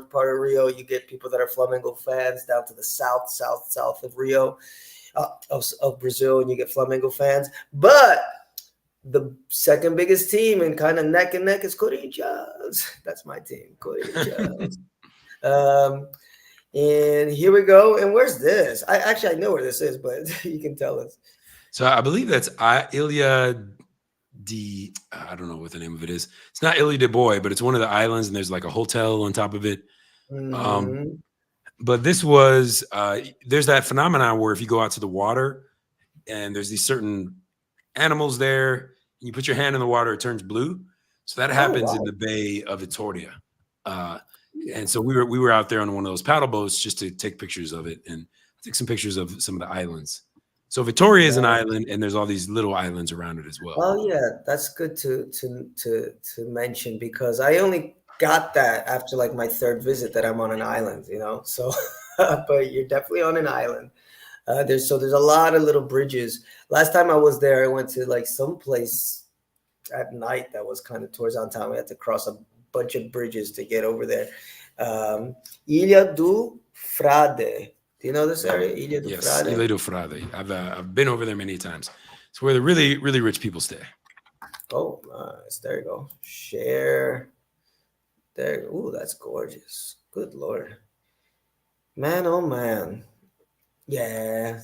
part of Rio. You get people that are Flamengo fans down to the south of Rio. Of Brazil, and you get Flamengo fans. But the second biggest team and kind of neck and neck is Corinthians. That's my team, Corinthians. And here we go. And where's this? I know where this is, but you can tell us. So I believe that's Ilha I don't know what the name of it is. It's not Illy de Boy, but it's one of the islands, and there's like a hotel on top of it. Um, Mm-hmm. but this was there's that phenomenon where if you go out to the water and there's these certain animals there, and you put your hand in the water, it turns blue. So that Oh happens in wow. the Bay of Vitoria. Uh, and so we were out there on one of those paddle boats just to take pictures of it and take some pictures of some of the islands. So Vitoria is an Nice. island, and there's all these little islands around it as well. Oh yeah, that's good to mention because I only got that after like my third visit that I'm on an island, you know. So, but you're definitely on an island. There's a lot of little bridges. Last time I was there, I went to like some place at night that was kind of towards downtown. We had to cross a bunch of bridges to get over there. Ilha do Frade. Do you know this area, Ilha do Yes, Frade? Ilha do Frade. I've been over there many times. It's where the really really rich people stay. Oh, nice. There you go. Share. There. Ooh, that's gorgeous. Good Lord. Man, oh man. Yeah.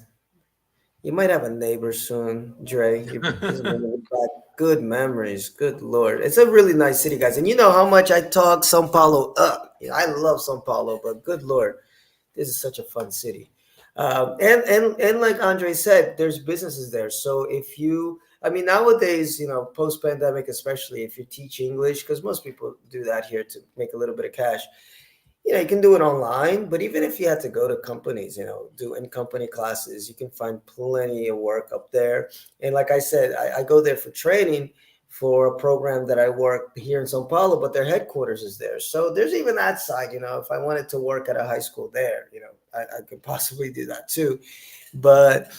You might have a neighbor soon, Dre. This is gonna be back. Good memories. Good Lord. It's a really nice city, guys. And you know how much I talk Sao Paulo up. You know, I love Sao Paulo, but good Lord, this is such a fun city. And like Andre said, there's businesses there. So if you, I mean, nowadays, you know, post pandemic, especially if you teach English, because most people do that here to make a little bit of cash. You know, you can do it online, but even if you had to go to companies, you know, do in company classes, you can find plenty of work up there. And like I said, I go there for training for a program that I work here in Sao Paulo, but their headquarters is there. So there's even that side, you know, if I wanted to work at a high school there, you know, I could possibly do that too. But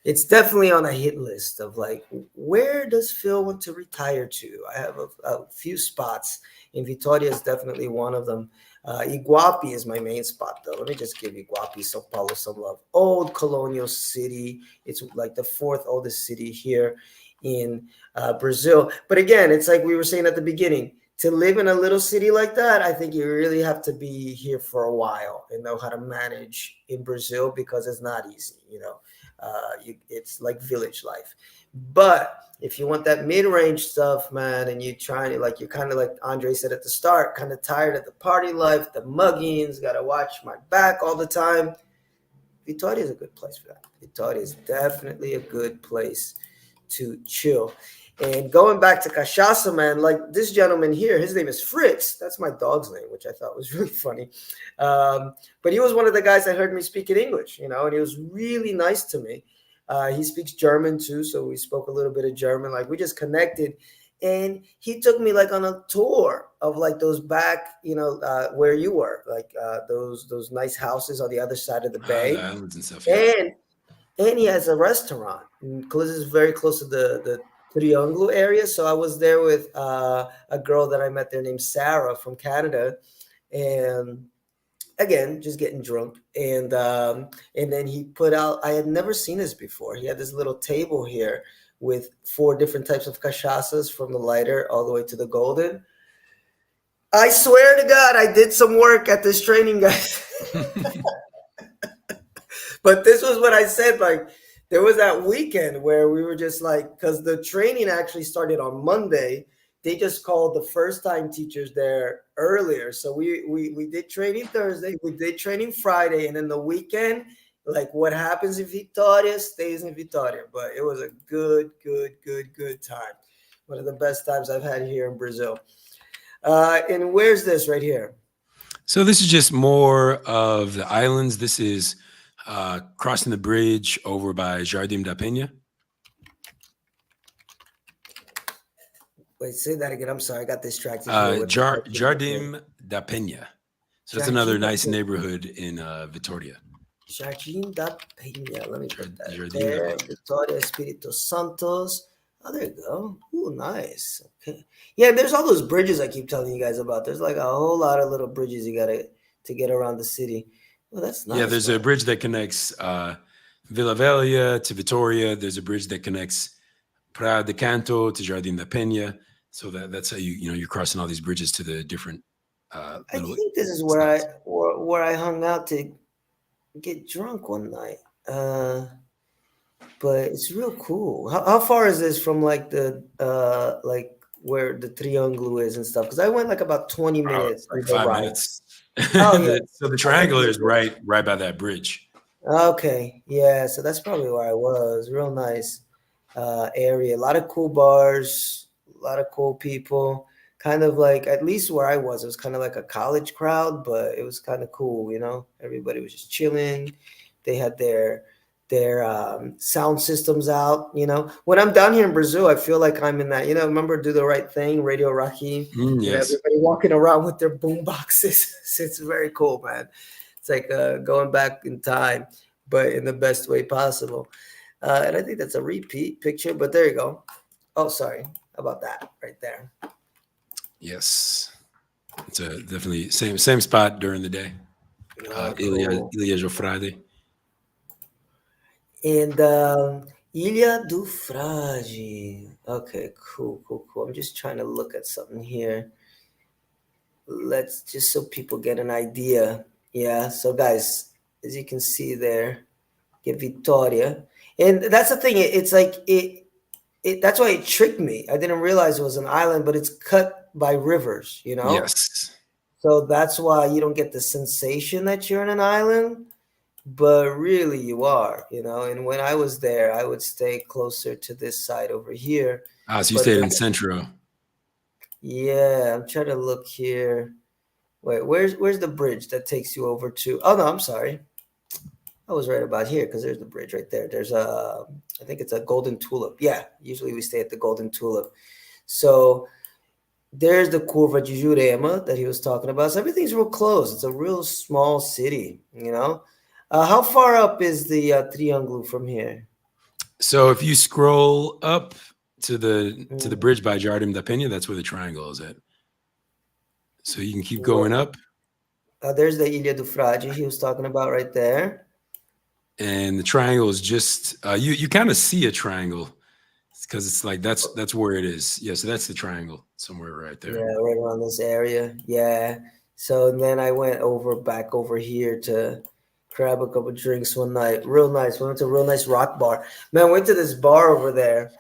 it's definitely on a hit list of like, where does Phil want to retire to? I have a few spots, and Vitória is definitely one of them. Iguape is my main spot, though. Let me just give Iguape, Sao Paulo, some love. Old colonial city. It's like the fourth oldest city here in Brazil. But again, it's like we were saying at the beginning, to live in a little city like that, I think you really have to be here for a while and know how to manage in Brazil because it's not easy. You know, it's like village life. But if you want that mid-range stuff, man, and you trying to like you're kind of like Andre said at the start, kind of tired of the party life, the muggings, got to watch my back all the time. Vitória is a good place for that. Vitória is definitely a good place to chill. And going back to cachaça, man, like this gentleman here, his name is Fritz. That's my dog's name, which I thought was really funny. But he was one of the guys that heard me speak in English, you know, and he was really nice to me. He speaks German too, so we spoke a little bit of German. Like we just connected, and he took me like on a tour of like those back, you know, where you were, like those nice houses on the other side of the The bay, islands and stuff. Yeah. and and he has a restaurant. Close is very close to the Triangle area. So I was there with a girl that I met there named Sarah from Canada, and again, just getting drunk. And then he put out. I had never seen this before. He had this little table here with four different types of cachaças from the lighter all the way to the golden. I swear to God, I did some work at this training, guys. But this was what I said. Like, there was that weekend where we were just like, because the training actually started on Monday. They just called the first time teachers there earlier. So we did training Thursday, we did training Friday, and then the weekend, like what happens in Vitória stays in Vitória. But it was a good time. One of the best times I've had here in Brazil. And where's this right here? So this is just more of the islands. This is crossing the bridge over by Jardim da Penha. Wait, say that again. I'm sorry, I got distracted here with the Jardim da Penha. So that's another Jardim da nice Penha. neighborhood in Vitoria. Jardim da Penha. Let me put that Jardim da there. Penha. Vitória, Espirito Santos. Oh, there you go. Ooh, nice. Okay. Yeah, there's all those bridges I keep telling you guys about. There's like a whole lot of little bridges you gotta to get around the city. Well, that's Yeah, nice, there's a man. bridge that connects Vila Velha to Vitoria. There's a bridge that connects Praia de Canto to Jardim da Penha. So that's how you're crossing all these bridges to the different I little think this is where spots. where I hung out to get drunk one night. but it's real cool. How far is this from like the like where the triangle is and stuff? Because I went like about 20 Oh, minutes like either five right. minutes. Oh yeah. So the I think triangle you're is good. right by that bridge. Okay, yeah, so that's probably where I was. Real nice area. A lot of cool bars, a lot of cool people. Kind of like, at least where I was, it was kind of like a college crowd, but it was kind of cool, you know. Everybody was just chilling. They had their sound systems out, you know. When I'm down here in Brazil, I feel like I'm in that, you know, remember Do the Right Thing, Radio Rocky, you know, Yes. everybody walking around with their boom boxes. It's very cool, man. It's like going back in time, but in the best way possible. And I think that's a repeat picture, but there you go. Oh, sorry about that right there. Yes. It's a definitely same spot during the day. Oh, cool. Ilha Jofrade. And Ilha do Frade. Okay, cool, cool, cool. I'm just trying to look at something here. Let's just so people get an idea. Yeah. So, guys, as you can see there, get Vitória, and that's the thing. It's like it. That's why it tricked me. I didn't realize it was an island, but it's cut by rivers. You know. Yes. So that's why you don't get the sensation that you're in an island, but really you are, you know. And when I was there, I would stay closer to this side over here. Ah, so you But stayed the, in Centro. yeah, I'm trying to look here. Wait, where's the bridge that takes you over to? Oh no, I'm sorry. I was right about here because there's the bridge right there. There's a, I think it's a Golden Tulip. Yeah, usually we stay at the Golden Tulip. So there's the Curva de Jurema that he was talking about. So everything's real close. It's a real small city, you know. How far up is the Triangle from here? So if you scroll up to the Mm, bridge by Jardim da Penha, that's where the triangle is at. So you can keep going wh- up, there's the Ilha do Frade he was talking about right there. and the triangle is just you kind of see a triangle because it's like that's where it is. Yeah, so that's the triangle somewhere right there. Yeah, right around this area. Yeah. So then I went over back over here to grab a couple drinks one night. Real nice. We went to a real nice rock bar. Man, went to this bar over there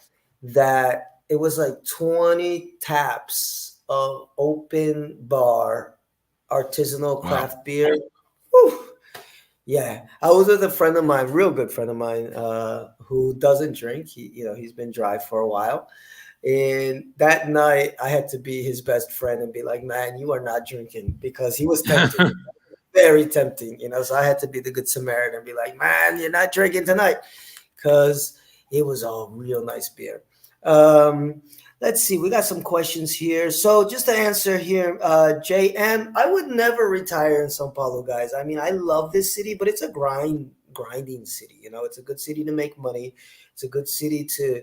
that it was like 20 taps of open bar artisanal Wow. craft beer. Whew. Yeah, I was with a friend of mine, real good friend of mine, who doesn't drink. He's been dry for a while. And that night, I had to be his best friend and be like, "Man, you are not drinking," because he was tempting, very tempting. So I had to be the good Samaritan and be like, "Man, you're not drinking tonight," because it was all real nice beer. Um, let's see, we got some questions here. So just to answer here, JM, I would never retire in São Paulo, guys. I mean, I love this city, but it's a grinding city. It's a good city to make money. It's a good city to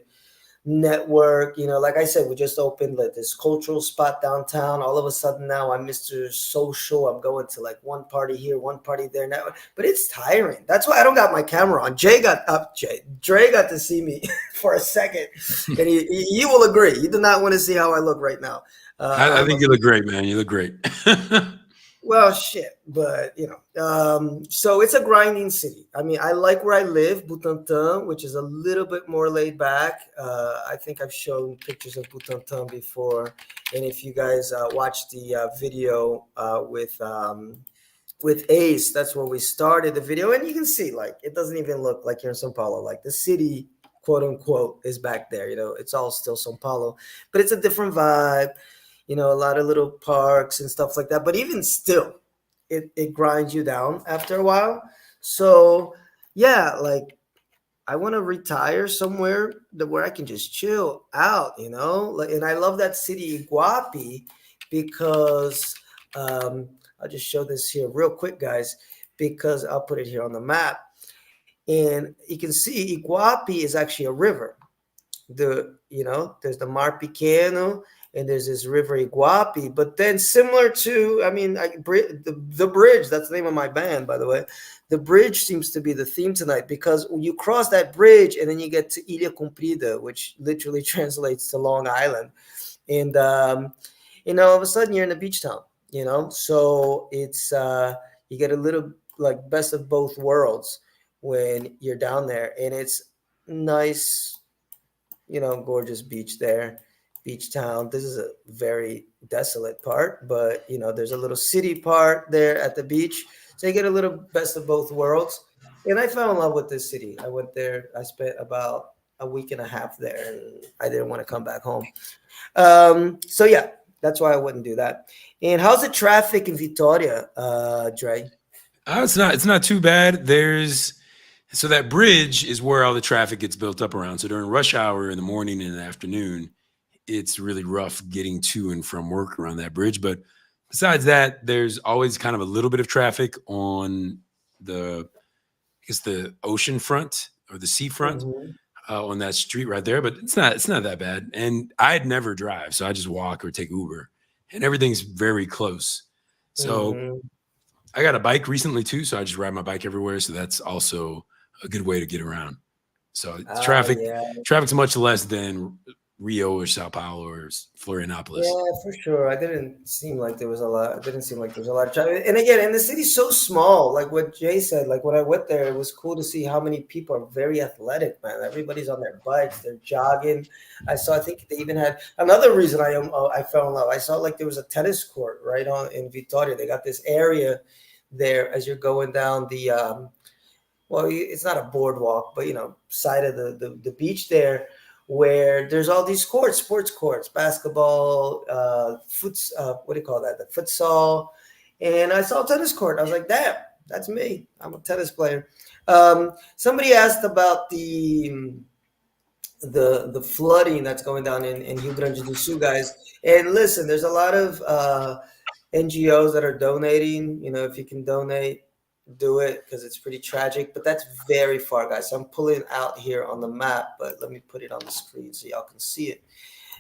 network. Like I said, we just opened like this cultural spot downtown. All of a sudden now I'm Mr. Social. I'm going to like one party here, one party there now. But it's tiring. That's why I don't got my camera on. Jay got up. Dre got to see me for a second, and he will agree. You do not want to see how I look right now. I I'm a think you look great, man. You look great. Well, shit, but so it's a grinding city. I mean, I like where I live, Butantan, which is a little bit more laid back. I think I've shown pictures of Butantan before, and if you guys watch the video with Ace, that's where we started the video, and you can see like it doesn't even look like you're in São Paulo. Like the city, quote unquote, is back there. It's all still São Paulo, but it's a different vibe. A lot of little parks and stuff like that. But even still, it grinds you down after a while. So yeah, like I want to retire somewhere where I can just chill out. Like, and I love that city, Iguape, because I'll just show this here real quick, guys, because I'll put it here on the map. And you can see Iguape is actually a river. There's the Mar Pequeno, and there's this river Iguape. But then similar to, I mean, the bridge, that's the name of my band, by the way. The bridge seems to be the theme tonight, because you cross that bridge and then you get to Ilha Comprida, which literally translates to Long Island. And all of a sudden you're in a beach town. So it's you get a little like best of both worlds when you're down there. And it's nice, gorgeous beach there, beach town. This is a very desolate part, but there's a little city part there at the beach, so you get a little best of both worlds. And I fell in love with this city. I went there. I spent about a week and a half there, and I didn't want to come back home. So yeah, that's why I wouldn't do that. And how's the traffic in Vitória, Dre? It's not too bad. So that bridge is where all the traffic gets built up around. So during rush hour in the morning and the afternoon, it's really rough getting to and from work around that bridge. But besides that, there's always kind of a little bit of traffic on the, I guess the ocean front or the seafront Hmm. on that street right there. But it's not that bad. And I'd never drive, so I just walk or take Uber, and everything's very close. So Hmm. I got a bike recently too, so I just ride my bike everywhere. So that's also a good way to get around. So Ah, yeah. traffic's much less than Rio or Sao Paulo or Florianopolis. Yeah, for sure. I didn't seem like there was a lot. It didn't seem like there was a lot of traffic. And again, and the city's so small. Like what Jay said, like when I went there, it was cool to see how many people are very athletic, man. Everybody's on their bikes, they're jogging. I saw. I think they even had another reason I fell in love. I saw like there was a tennis court right on in Vitoria. They got this area there as you're going down the well, it's not a boardwalk, but side of the beach there, where there's all these courts, sports courts, basketball, what do you call that? The futsal, and I saw a tennis court. I was like, damn, that's me. I'm a tennis player. Somebody asked about the flooding that's going down in Rio Grande do Sul, guys. And listen, there's a lot of NGOs that are donating. If you can donate, do it because it's pretty tragic. But that's very far, guys. So I'm pulling out here on the map, but let me put it on the screen so y'all can see it.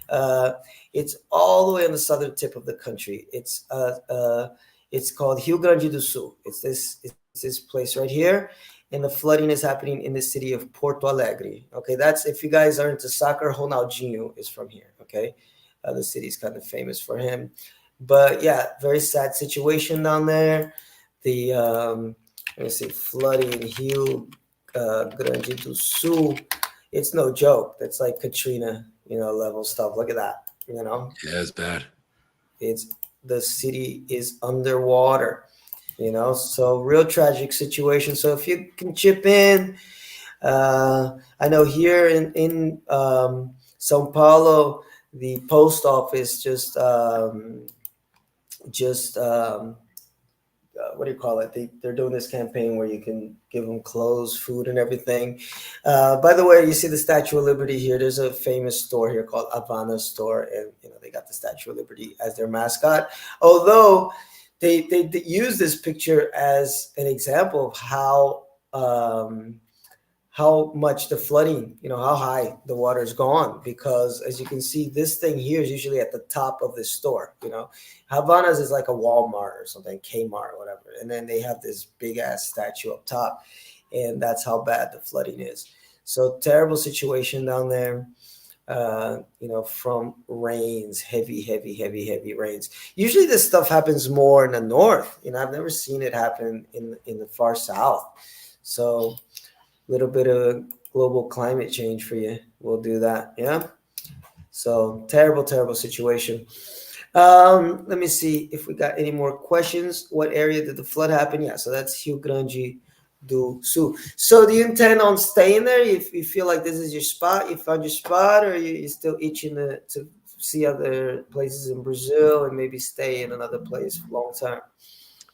Uh, it's all the way on the southern tip of the country. It's called Rio Grande do Sul. It's this place right here, and the flooding is happening in the city of Porto Alegre. Okay, that's if you guys are into soccer. Ronaldinho is from here. Okay, the city's kind of famous for him, but yeah, very sad situation down there. The let me see, flooding in Rio Grande do Sul. It's no joke. That's like Katrina, level stuff. Look at that. Yeah, it's bad. It's the city is underwater. So real tragic situation. So if you can chip in, I know here in Sao Paulo, the post office just what do you call it? They're doing this campaign where you can give them clothes, food, and everything. By the way, you see the Statue of Liberty here. There's a famous store here called Havana Store, and they got the Statue of Liberty as their mascot. Although they use this picture as an example of how much the flooding, how high the water's gone. Because as you can see, this thing here is usually at the top of this store. Havana's is like a Walmart or something, Kmart or whatever. And then they have this big ass statue up top. And that's how bad the flooding is. So terrible situation down there. From rains, heavy, heavy, heavy, heavy rains. Usually this stuff happens more in the north. I've never seen it happen in the far south. So little bit of global climate change for you. We'll do that. Yeah. So terrible, terrible situation. Let me see if we got any more questions. What area did the flood happen? Yeah, so that's Rio Grande do Sul. So do you intend on staying there? If you feel like this is your spot, you found your spot, or you still itching to see other places in Brazil and maybe stay in another place long term?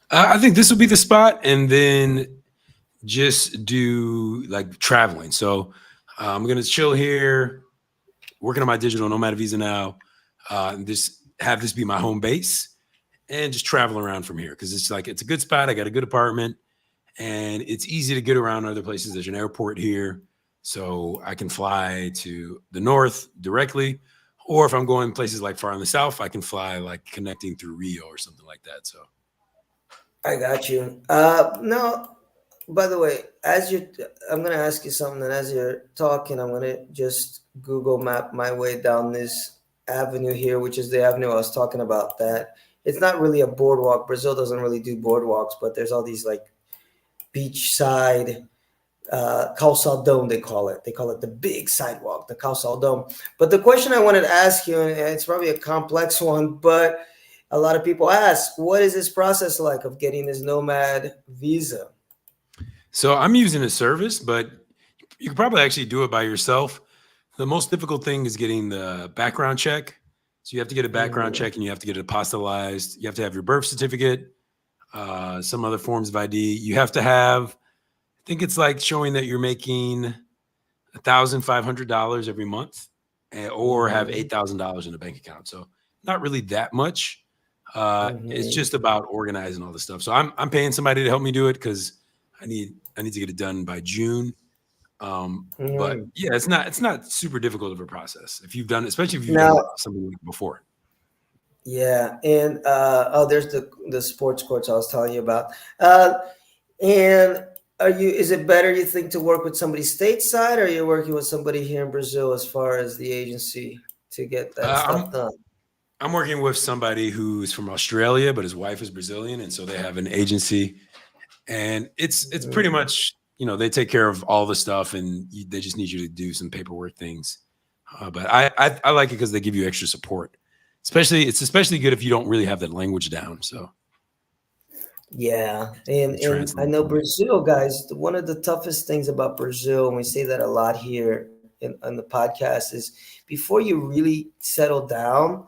I think this will be the spot, and then just do like traveling. So I'm gonna chill here, working on my digital nomad visa now. And just have this be my home base, and just travel around from here because it's a good spot. I got a good apartment, and it's easy to get around other places. There's an airport here, so I can fly to the north directly, or if I'm going places like far in the south, I can fly like connecting through Rio or something like that. So I got you. No, by the way, I'm gonna ask you something, and as you're talking, I'm gonna just Google map my way down this avenue here, which is the avenue I was talking about. That it's not really a boardwalk. Brazil doesn't really do boardwalks, but there's all these like beachside calçadão, they call it. They call it the big sidewalk, the calçadão. But the question I wanted to ask you, and it's probably a complex one, but a lot of people ask, what is this process like of getting this Nomad visa? So I'm using a service, but you could probably actually do it by yourself. The most difficult thing is getting the background check. So you have to get a background Mhm. check and you have to get it apostillized. You have to have your birth certificate, some other forms of ID. You have to have, I think it's like showing that you're making $1,500 every month, or have Mhm. $8,000 in a bank account. So not really that much. It's Mhm. just about organizing all the stuff. So I'm paying somebody to help me do it because I need to get it done by June. But Mhm. yeah, it's not super difficult of a process if you've done, especially if you've done Now, something like it before. yeah, and oh, there's the sports courts I was telling you about. Uh, and are you? Is it better you think to work with somebody stateside, or are you working with somebody here in Brazil as far as the agency to get that Uh, stuff I'm done? I'm working with somebody who's from Australia, but his wife is Brazilian, and so they have an agency, and it's pretty Mhm. much, they take care of all the stuff, and they just need you to do some paperwork things. But I like it because they give you extra support. It's especially good if you don't really have that language down. So Yeah, they and I translate know for you. Brazil, guys. One of the toughest things about Brazil, and we say that a lot here in on the podcast, is before you really settle down,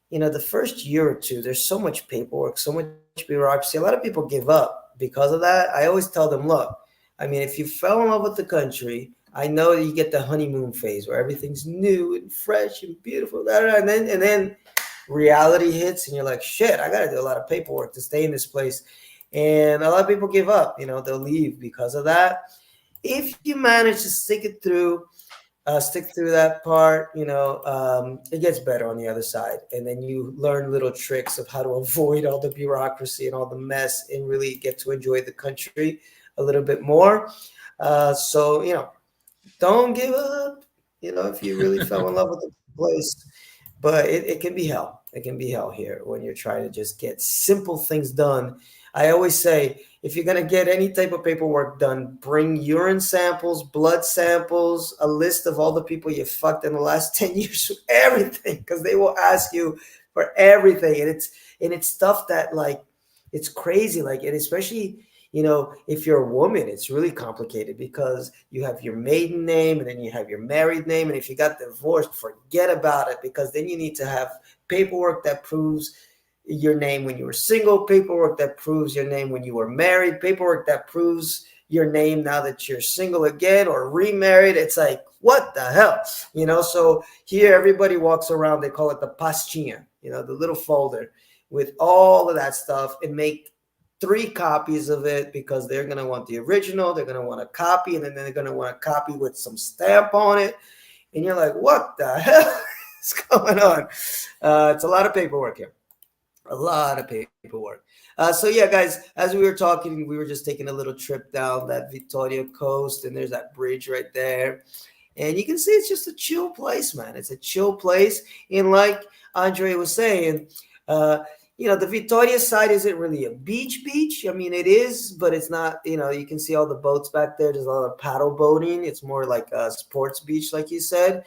the first year or two, there's so much paperwork, so much bureaucracy. A lot of people give up because of that. I always tell them, look, I mean, if you fell in love with the country, I know that you get the honeymoon phase where everything's new and fresh and beautiful, and then reality hits, and you're like, shit, I got to do a lot of paperwork to stay in this place. And a lot of people give up. They'll leave because of that. If you manage to stick through that part, it gets better on the other side. And then you learn little tricks of how to avoid all the bureaucracy and all the mess and really get to enjoy the country a little bit more. So, don't give up, if you really fell in love with the place. But it can be hell. It can be hell here when you're trying to just get simple things done. I always say, if you're going to get any type of paperwork done, bring urine samples, blood samples, a list of all the people you fucked in the last 10 years, everything, because they will ask you for everything. And it's stuff that, like, it's crazy. Like, and especially, if you're a woman, it's really complicated because you have your maiden name and then you have your married name. And if you got divorced, forget about it, because then you need to have paperwork that proves your name when you were single, paperwork that proves your name when you were married, paperwork that proves your name now that you're single again or remarried. It's like, what the hell? So here everybody walks around, they call it the pastinha, the little folder with all of that stuff, and make 3 copies of it because they're going to want the original, they're going to want a copy, and then they're going to want a copy with some stamp on it. And you're like, what the hell is going on? It's a lot of paperwork here. A lot of paperwork. So yeah, guys, as we were talking, we were just taking a little trip down that Vitória coast, and there's that bridge right there. And you can see it's just a chill place, man. It's a chill place. And like Andre was saying, uh, the Vitória side isn't really a beach. I mean, it is, but it's not, you can see all the boats back there. There's a lot of paddle boating. It's more like a sports beach, like you said.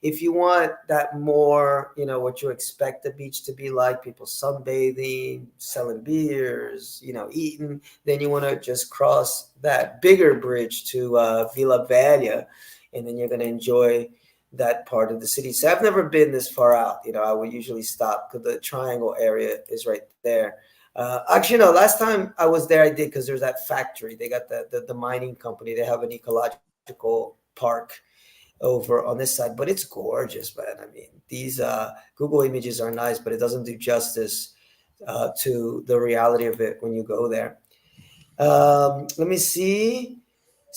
If you want that more, what you expect the beach to be like, people sunbathing, selling beers, eating, then you want to just cross that bigger bridge to Vila Velha, and then you're going to enjoy that part of the city. So I've never been this far out. I would usually stop because the triangle area is right there. Actually, no, last time I was there, I did, because there's that factory. They got the mining company. They have an ecological park over on this side, but it's gorgeous, man. I mean, these Google images are nice, but it doesn't do justice to the reality of it when you go there. Let me see.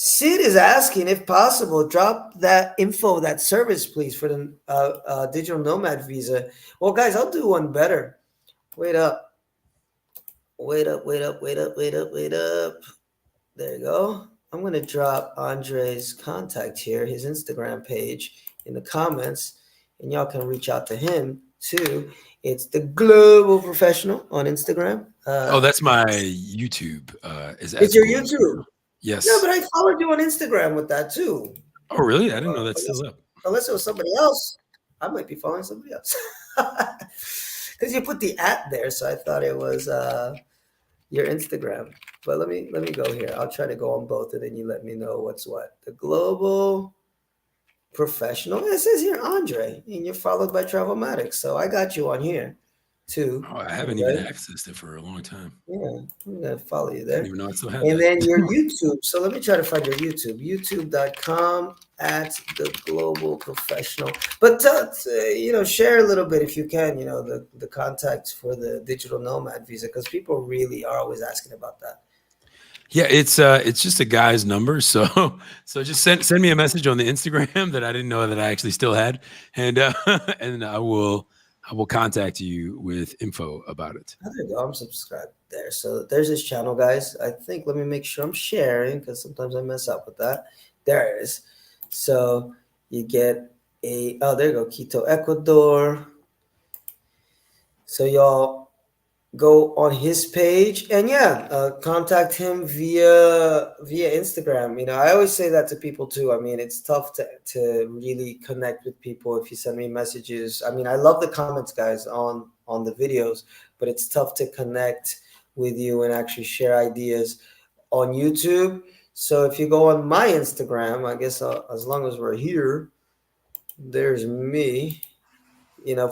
Sid is asking, if possible, drop that info, that service, please, for the digital nomad visa. Well, guys, I'll do one better. Wait up, wait up, wait up, wait up, wait up, wait up. There you go. I'm going to drop Andre's contact here, his Instagram page, in the comments, and y'all can reach out to him too. It's the Global Professional on Instagram. Oh, that's my YouTube. Is at It's your school. YouTube. Yeah, Yes. but I followed you on Instagram with that too. Oh, really? I didn't know that's Unless, still up. unless it was somebody else, I might be following somebody else. Because you put the at there, so I thought it was your Instagram. But let me go here. I'll try to go on both, and then you let me know what's what. The global professional. It says here Andre, and you're followed by Travelmatic. So I got you on here too. Oh, I haven't even Okay. accessed it for a long time. Yeah, I'm gonna follow you I didn't there. even know I still had And that. then your YouTube. So let me try to find your YouTube. YouTube.com at the global professional. But share a little bit if you can, the contacts for the digital nomad visa, because people really are always asking about that. Yeah, it's just a guy's number. So so just send me a message on the Instagram that I didn't know that I actually still had, and and I will contact you with info about it. Oh, there you go. I'm subscribed there. So there's his channel, guys. I think let me make sure I'm sharing because sometimes I mess up with that. There it is. So you get there you go, Quito, Ecuador. So y'all go on his page and yeah, contact him via Instagram. I always say that to people too. I mean, it's tough to really connect with people if you send me messages. I mean, I love the comments, guys, on the videos, but it's tough to connect with you and actually share ideas on YouTube. So if you go on my Instagram, I guess as long as we're here, there's me,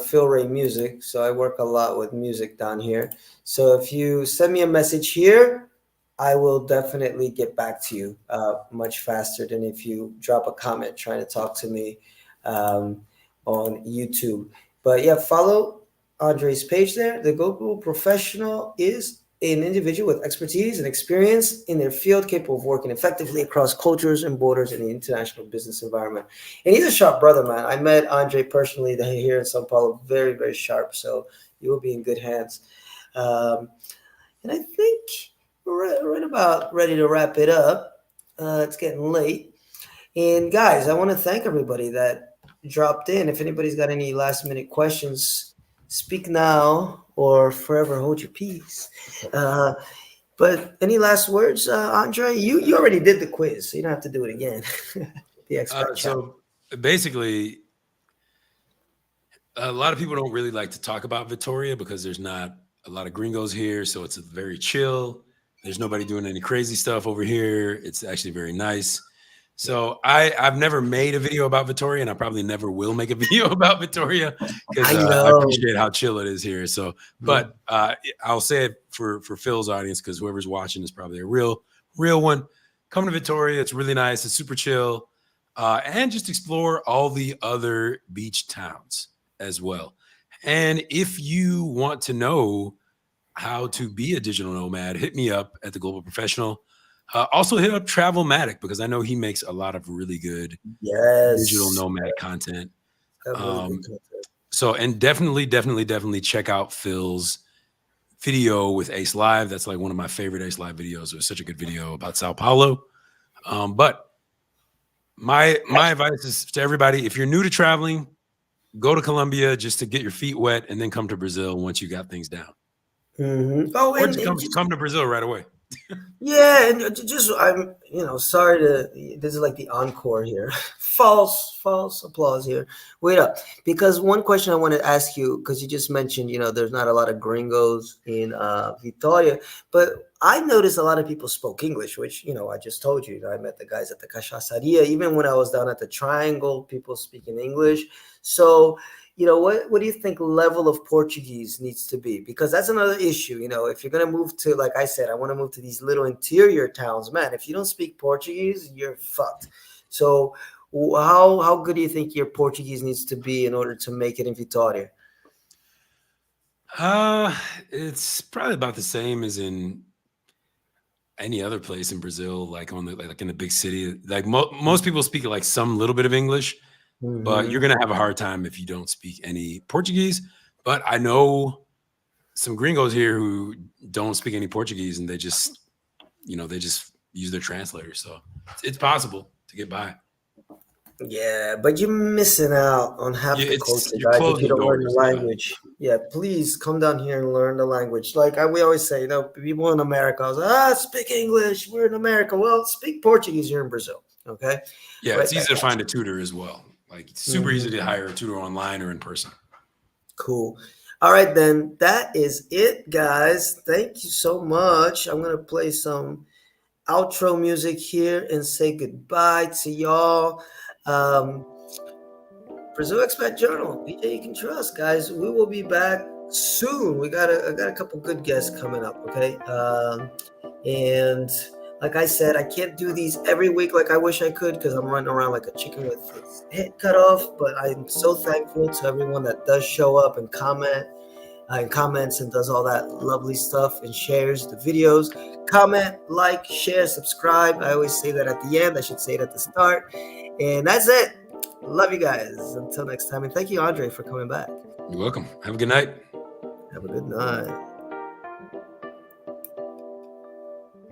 Phil Ray Music. So I work a lot with music down here. So if you send me a message here, I will definitely get back to you much faster than if you drop a comment trying to talk to me um, on YouTube. But yeah, follow Andre's page there. The Global Professional is an individual with expertise and experience in their field, capable of working effectively across cultures and borders in the international business environment. And he's a sharp brother, man. I met Andre personally here in Sao Paulo. Very, very sharp. So you will be in good hands. Um, and I think we're right about ready to wrap it up. It's getting late. And guys, I want to thank everybody that dropped in. If anybody's got any last minute questions, speak now or forever hold your peace. Uh, but any last words, Andre? You already did the quiz, so you don't have to do it again. The expat challenge. So basically, a lot of people don't really like to talk about Victoria because there's not a lot of gringos here, so it's very chill. There's nobody doing any crazy stuff over here. It's actually very nice. Yeah. So I've never made a video about Victoria, and I probably never will make a video about Victoria because I I know. appreciate how chill it is here. So, Mhm. but I'll say it for Phil's audience because whoever's watching is probably a real one. Come to Victoria; it's really nice. It's super chill, and just explore all the other beach towns as well. And if you want to know how to be a digital nomad, hit me up at the Global Professional. Also hit up Travelmatic because I know he makes a lot of really good digital Yes. nomad content. Have really good Um, content. so and definitely check out Phil's video with Ace Live. That's like one of my favorite Ace Live videos. It was such a good video about Sao Paulo. But my advice is to everybody: if you're new to traveling, go to Colombia just to get your feet wet, and then come to Brazil once you got things down, Oh, or and, just and come to Brazil right away. yeah, and just I'm sorry to this is like the encore here. False applause here. Wait up, because one question I want to ask you because you just mentioned there's not a lot of gringos in Vitória, but I noticed a lot of people spoke English, which I just told you. I met the guys at the cachaçaria. Even when I was down at the Triangle, people speaking English. So what do you think level of Portuguese needs to be? Because that's another issue. If you're gonna move to, like I said, I want to move to these little interior towns, man. If you don't speak Portuguese, you're fucked. So how good do you think your Portuguese needs to be in order to make it in Vitória? Uh, it's probably about the same as in any other place in Brazil, like on the like in a big city. Like most people speak like some little bit of English, but you're Mm-hmm. gonna have a hard time if you don't speak any Portuguese. But I know some gringos here who don't speak any Portuguese, and they just use their translator. So it's possible to get by. Yeah, but you're missing out on half Yeah, the it's culture, you're guys, if you closing don't learn the doors. Yeah. language. Yeah, please come down here and learn the language. Like we always say, people in America, I was like, speak English. We're in America. Well, speak Portuguese. You're in Brazil. Okay, Yeah, it's right easy back to at find a tutor as well. Like it's you. super easy Mhm. to hire a tutor online or in person. Cool. All right, then. That is it, guys. Thank you so much. I'm going to play some outro music here and say goodbye to y'all. Um, Brazil Expat Journal, BJ you can trust, guys. We will be back soon. I got a couple good guests coming up, okay? And like I said, I can't do these every week like I wish I could because I'm running around like a chicken with its head cut off. But I'm so thankful to everyone that does show up and comments and does all that lovely stuff and shares the videos. Comment, like, share, subscribe. I always say that at the end. I should say it at the start. And that's it. Love you guys. Until next time. And thank you, Andre, for coming back. You're welcome. Have a good night. Have a good night.